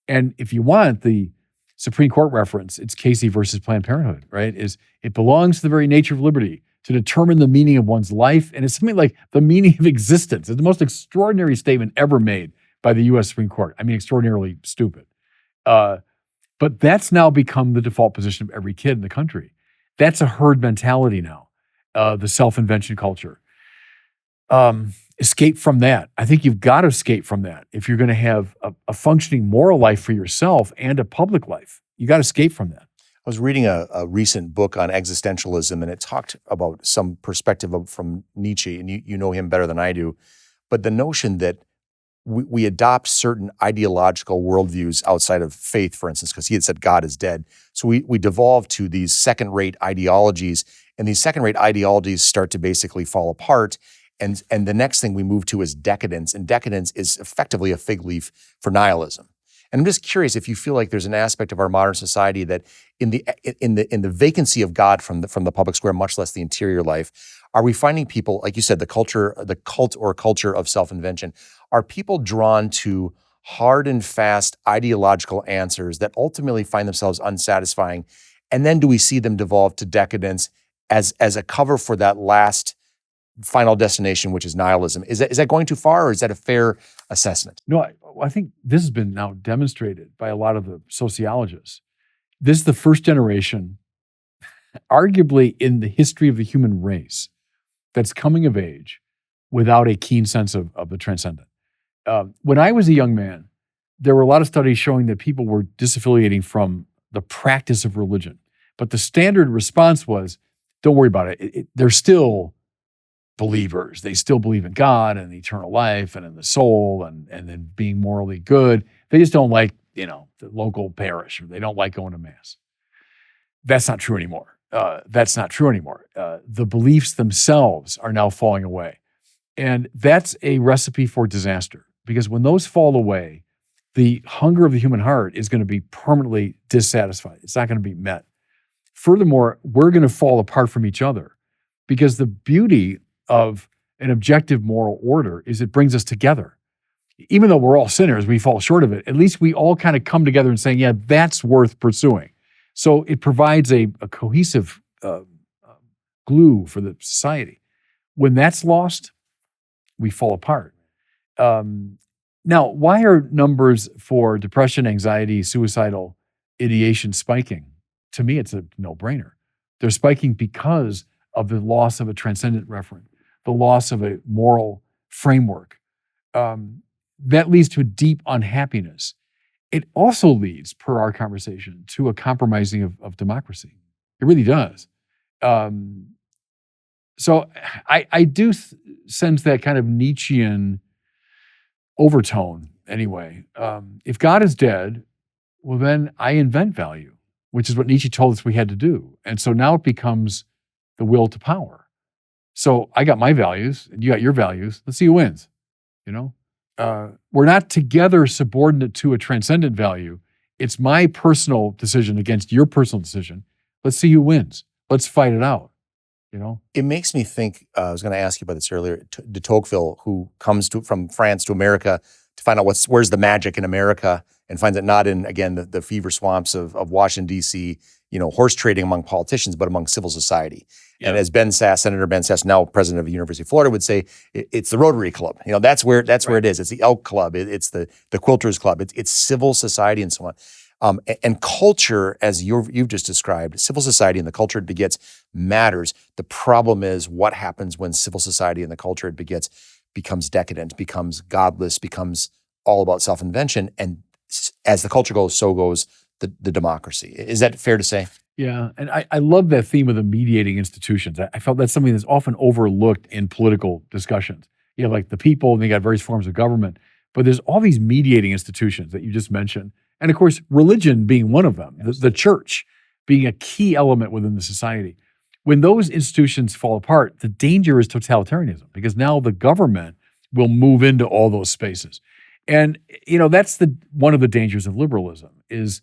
And if you want the Supreme Court reference, it's Casey versus Planned Parenthood, right? It belongs to the very nature of liberty to determine the meaning of one's life. And it's something like the meaning of existence. It's the most extraordinary statement ever made by the U.S. Supreme Court. I mean, extraordinarily stupid. But that's now become the default position of every kid in the country. That's a herd mentality now, the self-invention culture. Escape from that. I think you've got to escape from that. If you're going to have a functioning moral life for yourself and a public life, you got to escape from that. I was reading a recent book on existentialism, and it talked about some perspective from Nietzsche, and you know him better than I do, but the notion that we adopt certain ideological worldviews outside of faith, for instance, because he had said God is dead. So we devolve to these second-rate ideologies, and these second-rate ideologies start to basically fall apart. And the next thing we move to is decadence, and decadence is effectively a fig leaf for nihilism. And I'm just curious if you feel like there's an aspect of our modern society that in the vacancy of God from the public square, much less the interior life, are we finding people, like you said, the cult or culture of self-invention, are people drawn to hard and fast ideological answers that ultimately find themselves unsatisfying? And then do we see them devolve to decadence as a cover for that last final destination, which is nihilism? Is that going too far, or is that a fair assessment? No, I think this has been now demonstrated by a lot of the sociologists. This is the first generation, arguably in the history of the human race, that's coming of age without a keen sense of the transcendent. When I was a young man, there were a lot of studies showing that people were disaffiliating from the practice of religion. But the standard response was, don't worry about it. They're still believers. They still believe in God and eternal life and in the soul and then being morally good. They just don't like, the local parish, or they don't like going to mass. That's not true anymore. The beliefs themselves are now falling away. And that's a recipe for disaster, because when those fall away, the hunger of the human heart is going to be permanently dissatisfied. It's not going to be met. Furthermore, we're going to fall apart from each other, because the beauty of an objective moral order is it brings us together. even though we're all sinners, we fall short of it. At least we all kind of come together and saying, yeah, that's worth pursuing. So it provides a cohesive glue for the society. When that's lost, we fall apart. Now, why are numbers for depression, anxiety, suicidal ideation spiking? To me, it's a no-brainer. They're spiking because of the loss of a transcendent referent, the loss of a moral framework. That leads to a deep unhappiness. It also leads, per our conversation, to a compromising of democracy. It really does. So I do sense that kind of Nietzschean overtone anyway. If God is dead, well, then I invent value, which is what Nietzsche told us we had to do. And so now it becomes the will to power. So I got my values and you got your values. Let's see who wins, you know? We're not together subordinate to a transcendent value. It's my personal decision against your personal decision. Let's see who wins. Let's fight it out, you know? It makes me think, I was going to ask you about this earlier, de Tocqueville, who comes from France to America to find out where's the magic in America, and finds it not in, again, the fever swamps of Washington, D.C., horse trading among politicians, but among civil society. Yeah. And as Senator Ben Sass, now president of the University of Florida, would say, it's the Rotary Club. That's where it is. It's the Elk Club. It's the Quilters Club. It's civil society and so on. And culture, as you've just described, civil society and the culture it begets matters. The problem is what happens when civil society and the culture it begets becomes decadent, becomes godless, becomes all about self-invention. And as the culture goes, so goes the democracy. Is that fair to say? Yeah, and I love that theme of the mediating institutions. I felt that's something that's often overlooked in political discussions. You have like the people, and they got various forms of government, but there's all these mediating institutions that you just mentioned. And of course, religion being one of them, the church being a key element within the society. When those institutions fall apart, the danger is totalitarianism, because now the government will move into all those spaces. And, that's one of the dangers of liberalism is,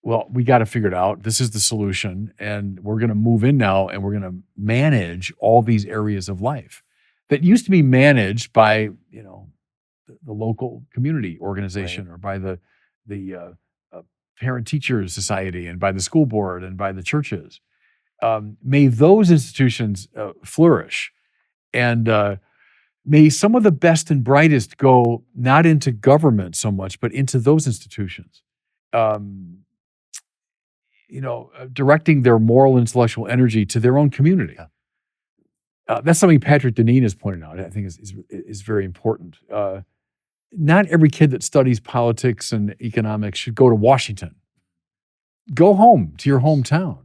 well, we got to figure it out. This is the solution. And we're going to move in now and we're going to manage all these areas of life that used to be managed by, the local community organization, right, or by the parent teachers society and by the school board and by the churches. May those institutions flourish, and may some of the best and brightest go not into government so much, but into those institutions. Directing their moral and intellectual energy to their own community. Yeah. That's something Patrick Deneen has pointed out. I think is very important. Not every kid that studies politics and economics should go to Washington. Go home to your hometown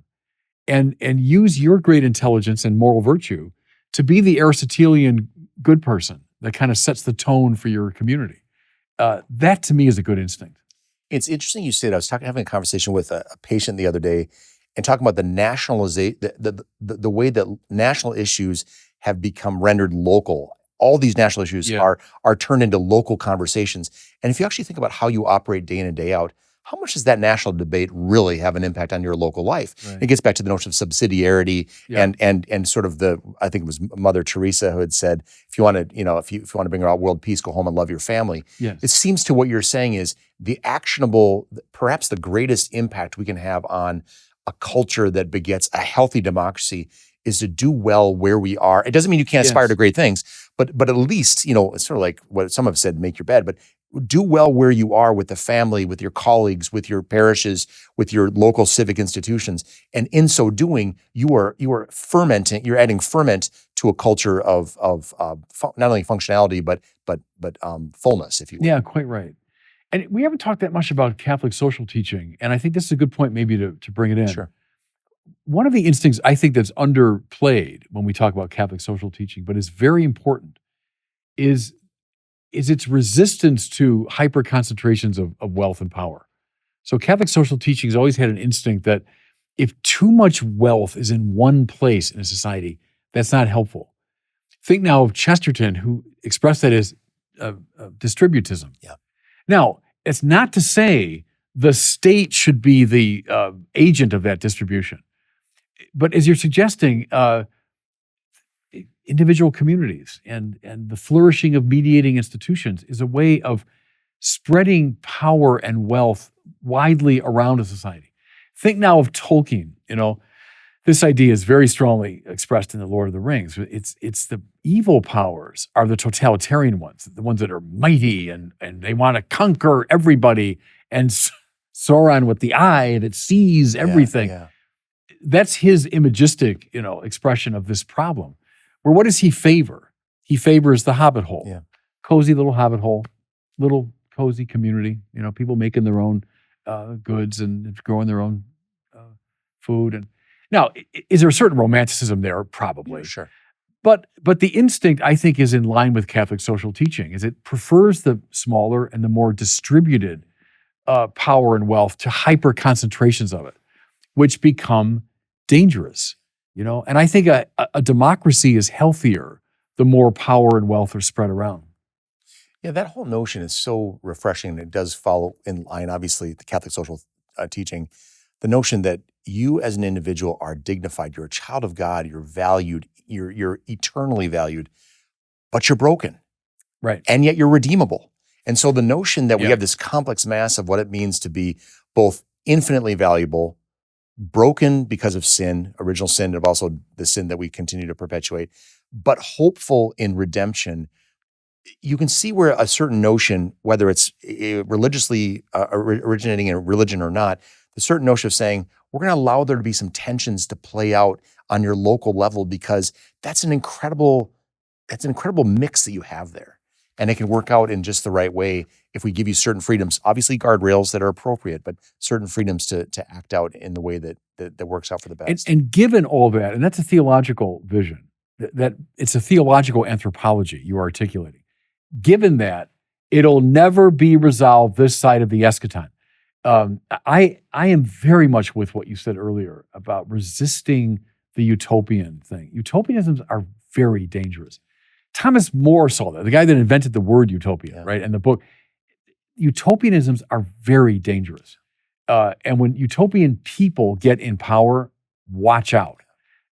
and use your great intelligence and moral virtue to be the Aristotelian good person that kind of sets the tone for your community. That to me is a good instinct. It's interesting you say that. I was having a conversation with a patient the other day and talking about the nationalization, the way that national issues have become rendered local. All these national issues are turned into local conversations. And if you actually think about how you operate day in and day out, how much does that national debate really have an impact on your local life? Right. It gets back to the notion of subsidiarity and sort of I think it was Mother Teresa who had said, if you want to, if you want to bring about world peace, go home and love your family. Yes. It seems to what you're saying is the actionable, perhaps the greatest impact we can have on a culture that begets a healthy democracy is to do well where we are. It doesn't mean you can't aspire to great things, but at least, it's sort of like what some have said, make your bed, but do well where you are with the family, with your colleagues, with your parishes, with your local civic institutions. And in so doing, you are fermenting, you're adding ferment to a culture of not only functionality, but fullness, if you will. Yeah, quite right. And we haven't talked that much about Catholic social teaching. And I think this is a good point maybe to bring it in. Sure. One of the instincts I think that's underplayed when we talk about Catholic social teaching, but is very important, is its resistance to hyper concentrations of wealth and power. So Catholic social teaching has always had an instinct that if too much wealth is in one place in a society, that's not helpful. Think now of Chesterton, who expressed that as distributism. Yeah. Now, it's not to say the state should be the agent of that distribution. But as you're suggesting, individual communities and the flourishing of mediating institutions is a way of spreading power and wealth widely around a society. Think now of Tolkien. This idea is very strongly expressed in The Lord of the Rings. It's the evil powers are the totalitarian ones, the ones that are mighty and they want to conquer everybody. And Sauron with the eye that sees everything. Yeah. That's his imagistic, expression of this problem. Where what does he favor? He favors the hobbit hole. Yeah. Cozy little hobbit hole, little cozy community, people making their own goods and growing their own food. And now, is there a certain romanticism there? Probably. Sure. But the instinct, I think, is in line with Catholic social teaching, is it prefers the smaller and the more distributed power and wealth to hyper concentrations of it, which become dangerous, And I think a democracy is healthier the more power and wealth are spread around. Yeah, that whole notion is so refreshing, and it does follow in line, obviously, the Catholic social teaching. The notion that you as an individual are dignified, you're a child of God, you're valued, you're eternally valued, but you're broken. Right. And yet you're redeemable. And so the notion that we have this complex mass of what it means to be both infinitely valuable, broken because of sin, original sin, and also the sin that we continue to perpetuate, but hopeful in redemption. You can see where a certain notion, whether it's religiously originating in religion or not, the certain notion of saying, we're going to allow there to be some tensions to play out on your local level, because that's an incredible mix that you have there. And it can work out in just the right way if we give you certain freedoms, obviously guardrails that are appropriate, but certain freedoms to act out in the way that works out for the best. And given all that, and that's a theological vision, that it's a theological anthropology you're articulating. Given that, it'll never be resolved this side of the eschaton. I am very much with what you said earlier about resisting the utopian thing. Utopianisms are very dangerous. Thomas More saw that, the guy that invented the word utopia, right? And the book. Utopianisms are very dangerous. And when utopian people get in power, watch out.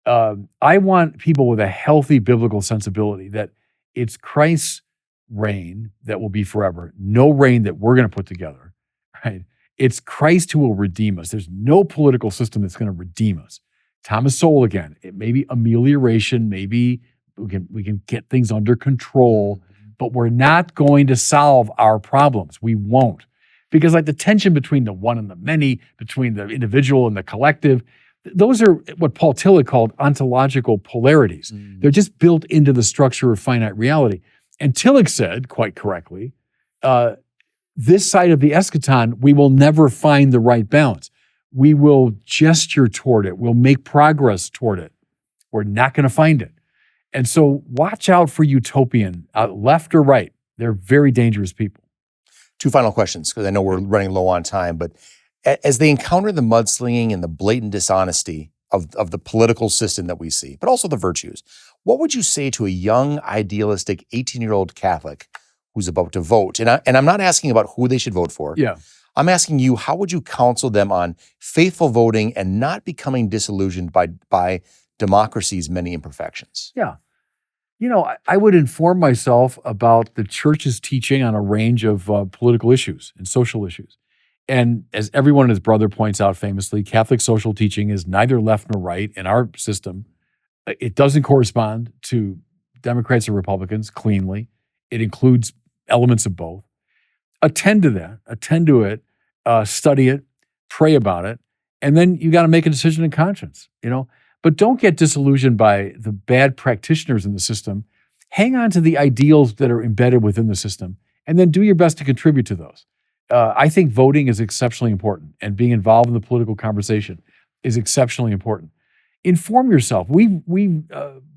I want people with a healthy biblical sensibility that it's Christ's reign that will be forever, no reign that we're going to put together, right? It's Christ who will redeem us. There's no political system that's going to redeem us. Thomas Sowell again, it may be amelioration, maybe we can get things under control, but we're not going to solve our problems. We won't. Because like the tension between the one and the many, between the individual and the collective, those are what Paul Tillich called ontological polarities. They're just built into the structure of finite reality. And Tillich said, quite correctly, this side of the eschaton, we will never find the right balance. We will gesture toward it. We'll make progress toward it. We're not going to find it. And so watch out for utopian, left or right. They're very dangerous people. Two final questions, because I know we're running low on time, but as they encounter the mudslinging and the blatant dishonesty of the political system that we see, but also the virtues, what would you say to a young, idealistic 18-year-old Catholic who's about to vote? And I'm not asking about who they should vote for. Yeah. I'm asking you, how would you counsel them on faithful voting and not becoming disillusioned by democracy's many imperfections? Yeah. I would inform myself about the church's teaching on a range of political issues and social issues. And as everyone and his brother points out famously, Catholic social teaching is neither left nor right in our system. It doesn't correspond to Democrats or Republicans cleanly. It includes elements of both. Attend to that. Attend to it. Study it. Pray about it. And then you got to make a decision in conscience, But don't get disillusioned by the bad practitioners in the system. Hang on to the ideals that are embedded within the system, and then do your best to contribute to those. I think voting is exceptionally important, and being involved in the political conversation is exceptionally important. Inform yourself. We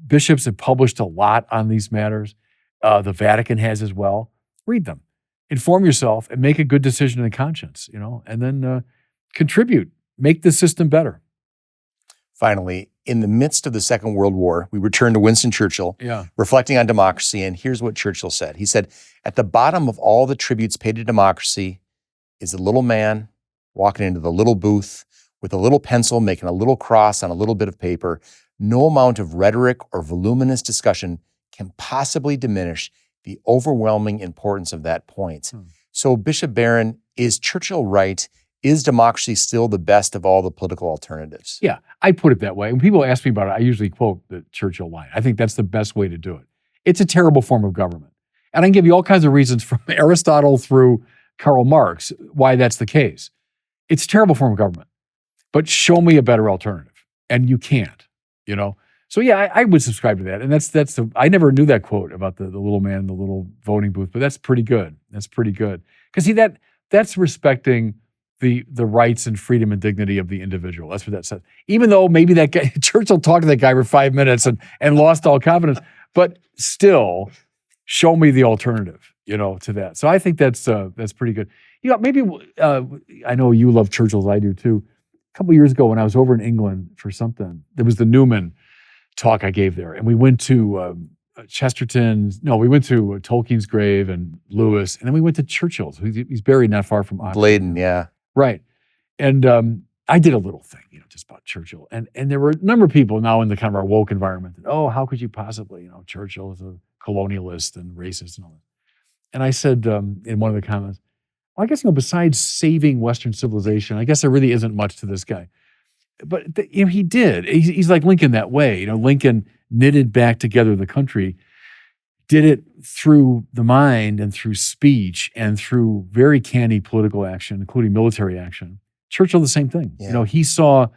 bishops have published a lot on these matters. The Vatican has as well. Read them. Inform yourself and make a good decision in conscience, and then contribute. Make the system better. Finally, in the midst of the Second World War, we return to Winston Churchill, reflecting on democracy, and here's what Churchill said. He said, "At the bottom of all the tributes paid to democracy is a little man walking into the little booth with a little pencil, making a little cross on a little bit of paper. no amount of rhetoric or voluminous discussion can possibly diminish the overwhelming importance of that point. So, Bishop Barron, is Churchill right? Is democracy still the best of all the political alternatives? Yeah, I put it that way. When people ask me about it, I usually quote the Churchill line. I think that's the best way to do it. It's a terrible form of government. And I can give you all kinds of reasons from Aristotle through Karl Marx why that's the case. It's a terrible form of government. But show me a better alternative. And you can't, So yeah, I would subscribe to that. And I never knew that quote about the little man in the little voting booth, but that's pretty good. That's pretty good. Because see, that's respecting the rights and freedom and dignity of the individual. That's what that says. Even though maybe that guy, Churchill talked to that guy for 5 minutes and lost all confidence, but still show me the alternative, to that. So I think that's pretty good. Maybe I know you love Churchill as I do too. A couple years ago when I was over in England for something, there was the Newman talk I gave there, and we went to we went to Tolkien's grave and Lewis, and then we went to Churchill's. He's buried not far from Oxford. Bladen, yeah. Right. And I did a little thing, just about Churchill. And there were a number of people now in the kind of our woke environment that, how could you possibly, Churchill is a colonialist and racist and all that. And I said in one of the comments, well, I guess, besides saving Western civilization, I guess there really isn't much to this guy. But he did. He's like Lincoln that way. Lincoln knitted back together the country, did it through the mind and through speech and through very canny political action, including military action. Churchill, the same thing. Yeah. He saw,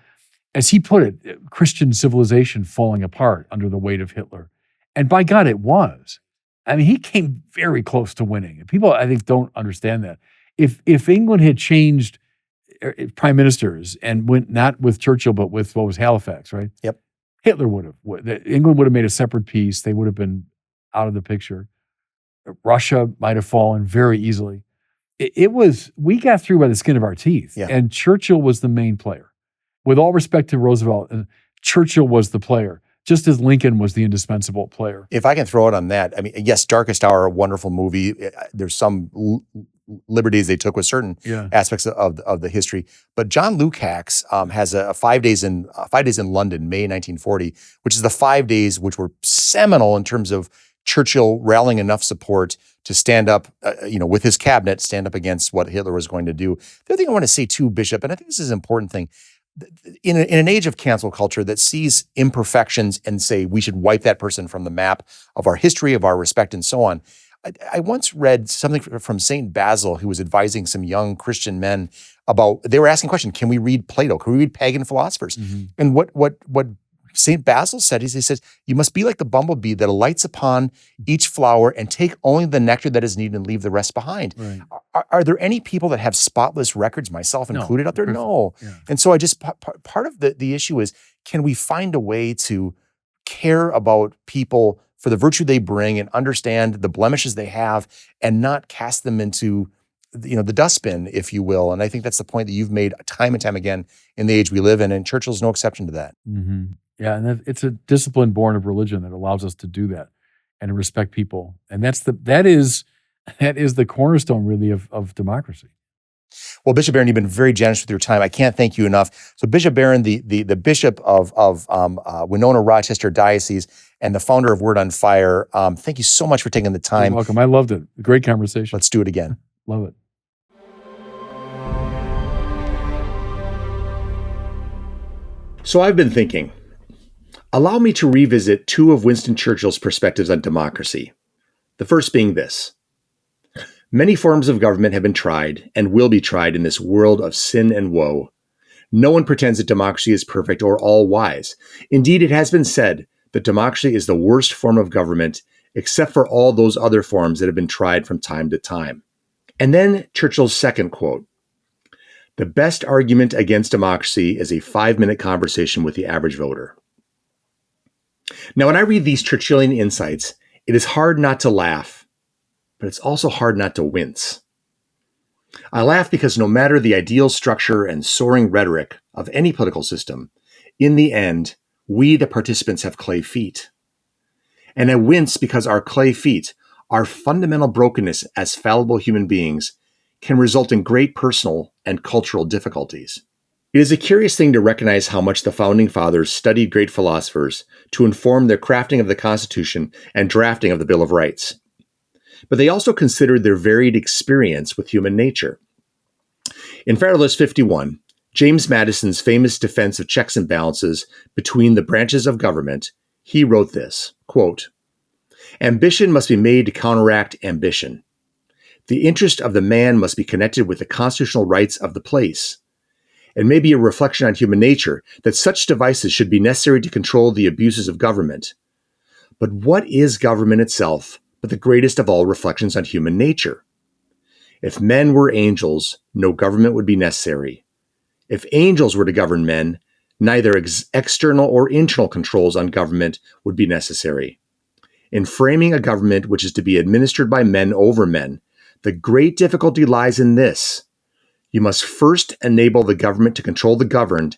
as he put it, Christian civilization falling apart under the weight of Hitler. And by God, it was. I mean, he came very close to winning. And people, I think, don't understand that. If England had changed prime ministers and went not with Churchill, but with what was Halifax, right? Yep. Hitler England would have made a separate peace. They would have been out of the picture. Russia might have fallen very easily. We got through by the skin of our teeth. Yeah. And Churchill was the main player. With all respect to Roosevelt, Churchill was the player, just as Lincoln was the indispensable player. If I can throw it on that, I mean, yes, Darkest Hour, a wonderful movie. There's some liberties they took with certain aspects of the history. But John Lukács has a 5 days in London, May 1940, which is the 5 days which were seminal in terms of Churchill rallying enough support to stand up, with his cabinet, stand up against what Hitler was going to do. The other thing I want to say too, Bishop, and I think this is an important thing, in an age of cancel culture that sees imperfections and say we should wipe that person from the map of our history, of our respect, and so on. I once read something from St. Basil, who was advising some young Christian men about, they were asking a question, can we read Plato? Can we read pagan philosophers? Mm-hmm. And what St. Basil said is, he says, you must be like the bumblebee that alights upon each flower and take only the nectar that is needed and leave the rest behind. Right. Are there any people that have spotless records, myself included, out there? No. Yeah. And so part of the issue is, can we find a way to care about people for the virtue they bring and understand the blemishes they have and not cast them into the dustbin, if you will. And I think that's the point that you've made time and time again in the age we live in, and Churchill's no exception to that. Mm-hmm. Yeah, and it's a discipline born of religion that allows us to do that and to respect people. And that is the cornerstone, really, of democracy. Well, Bishop Barron, you've been very generous with your time. I can't thank you enough. So Bishop Barron, the bishop of Winona Rochester Diocese and the founder of Word on Fire, thank you so much for taking the time. You're welcome. I loved it. Great conversation. Let's do it again. Love it. So I've been thinking, allow me to revisit two of Winston Churchill's perspectives on democracy. The first being this. Many forms of government have been tried and will be tried in this world of sin and woe. No one pretends that democracy is perfect or all wise. Indeed, it has been said that democracy is the worst form of government, except for all those other forms that have been tried from time to time. And then Churchill's second quote. The best argument against democracy is a 5-minute conversation with the average voter. Now, when I read these Churchillian insights, it is hard not to laugh, but it's also hard not to wince. I laugh because no matter the ideal structure and soaring rhetoric of any political system, in the end, we, the participants, have clay feet. And I wince because our clay feet, our fundamental brokenness as fallible human beings, can result in great personal and cultural difficulties. It is a curious thing to recognize how much the Founding Fathers studied great philosophers to inform their crafting of the Constitution and drafting of the Bill of Rights. But they also considered their varied experience with human nature. In Federalist 51, James Madison's famous defense of checks and balances between the branches of government, he wrote this, quote, "Ambition must be made to counteract ambition. The interest of the man must be connected with the constitutional rights of the place. It may be a reflection on human nature that such devices should be necessary to control the abuses of government. But what is government itself but the greatest of all reflections on human nature? If men were angels, no government would be necessary. If angels were to govern men, neither external or internal controls on government would be necessary. In framing a government which is to be administered by men over men, the great difficulty lies in this. You must first enable the government to control the governed,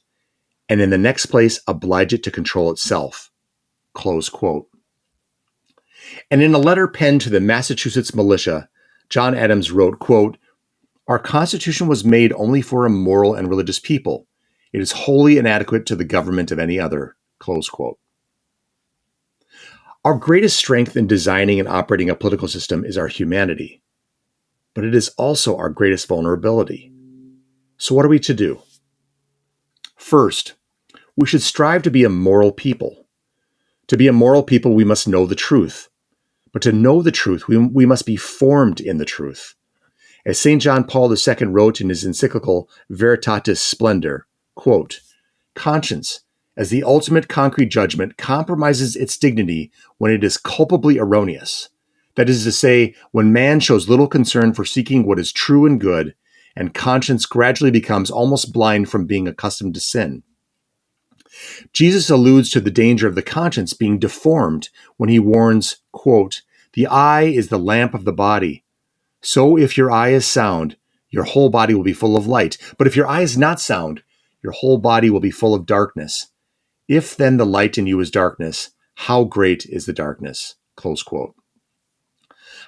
and in the next place, oblige it to control itself." Close quote. And in a letter penned to the Massachusetts militia, John Adams wrote, quote, "Our Constitution was made only for a moral and religious people. It is wholly inadequate to the government of any other." Close quote. Our greatest strength in designing and operating a political system is our humanity, but it is also our greatest vulnerability. So what are we to do? First, we should strive to be a moral people. To be a moral people, we must know the truth. But to know the truth, we must be formed in the truth. As St. John Paul II wrote in his encyclical Veritatis Splendor, quote, "Conscience, as the ultimate concrete judgment, compromises its dignity when it is culpably erroneous. That is to say, when man shows little concern for seeking what is true and good, and conscience gradually becomes almost blind from being accustomed to sin." Jesus alludes to the danger of the conscience being deformed when he warns, quote, "The eye is the lamp of the body. So if your eye is sound, your whole body will be full of light. But if your eye is not sound, your whole body will be full of darkness. If then the light in you is darkness, how great is the darkness?" Close quote.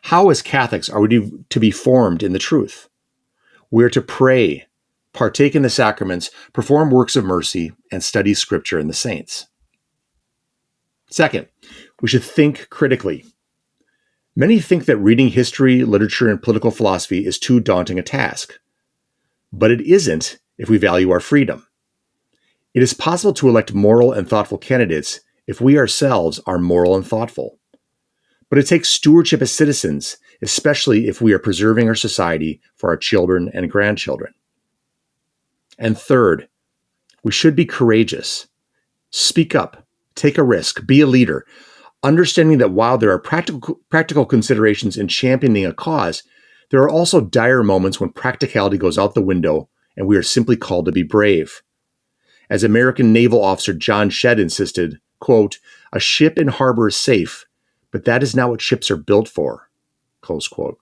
How, as Catholics, are we to be formed in the truth? We are to pray, partake in the sacraments, perform works of mercy, and study Scripture and the saints. Second, we should think critically. Many think that reading history, literature, and political philosophy is too daunting a task. But it isn't if we value our freedom. It is possible to elect moral and thoughtful candidates if we ourselves are moral and thoughtful. But it takes stewardship as citizens, especially if we are preserving our society for our children and grandchildren. And third, we should be courageous. Speak up, take a risk, be a leader, understanding that while there are practical considerations in championing a cause, there are also dire moments when practicality goes out the window and we are simply called to be brave. As American naval officer John Shedd insisted, quote, "A ship in harbor is safe, but that is not what ships are built for." Close quote.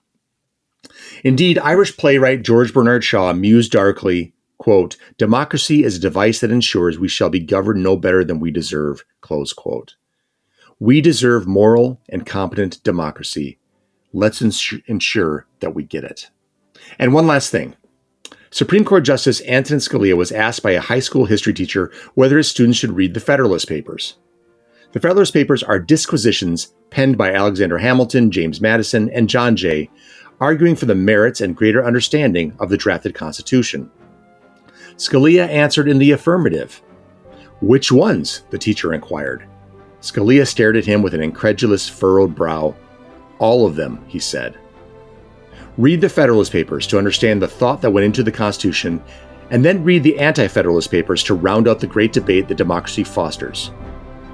Indeed, Irish playwright George Bernard Shaw mused darkly, quote, "Democracy is a device that ensures we shall be governed no better than we deserve." Close quote. We deserve moral and competent democracy. Let's ensure that we get it. And one last thing. Supreme Court Justice Antonin Scalia was asked by a high school history teacher whether his students should read the Federalist Papers. The Federalist Papers are disquisitions penned by Alexander Hamilton, James Madison, and John Jay, arguing for the merits and greater understanding of the drafted Constitution. Scalia answered in the affirmative. "Which ones?" the teacher inquired. Scalia stared at him with an incredulous, furrowed brow. "All of them," he said. Read the Federalist Papers to understand the thought that went into the Constitution, and then read the Anti-Federalist Papers to round out the great debate that democracy fosters.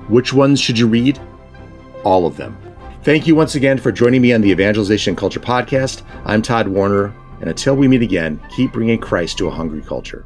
Which ones should you read? All of them. Thank you once again for joining me on the Evangelization Culture Podcast. I'm Todd Warner, and until we meet again, keep bringing Christ to a hungry culture.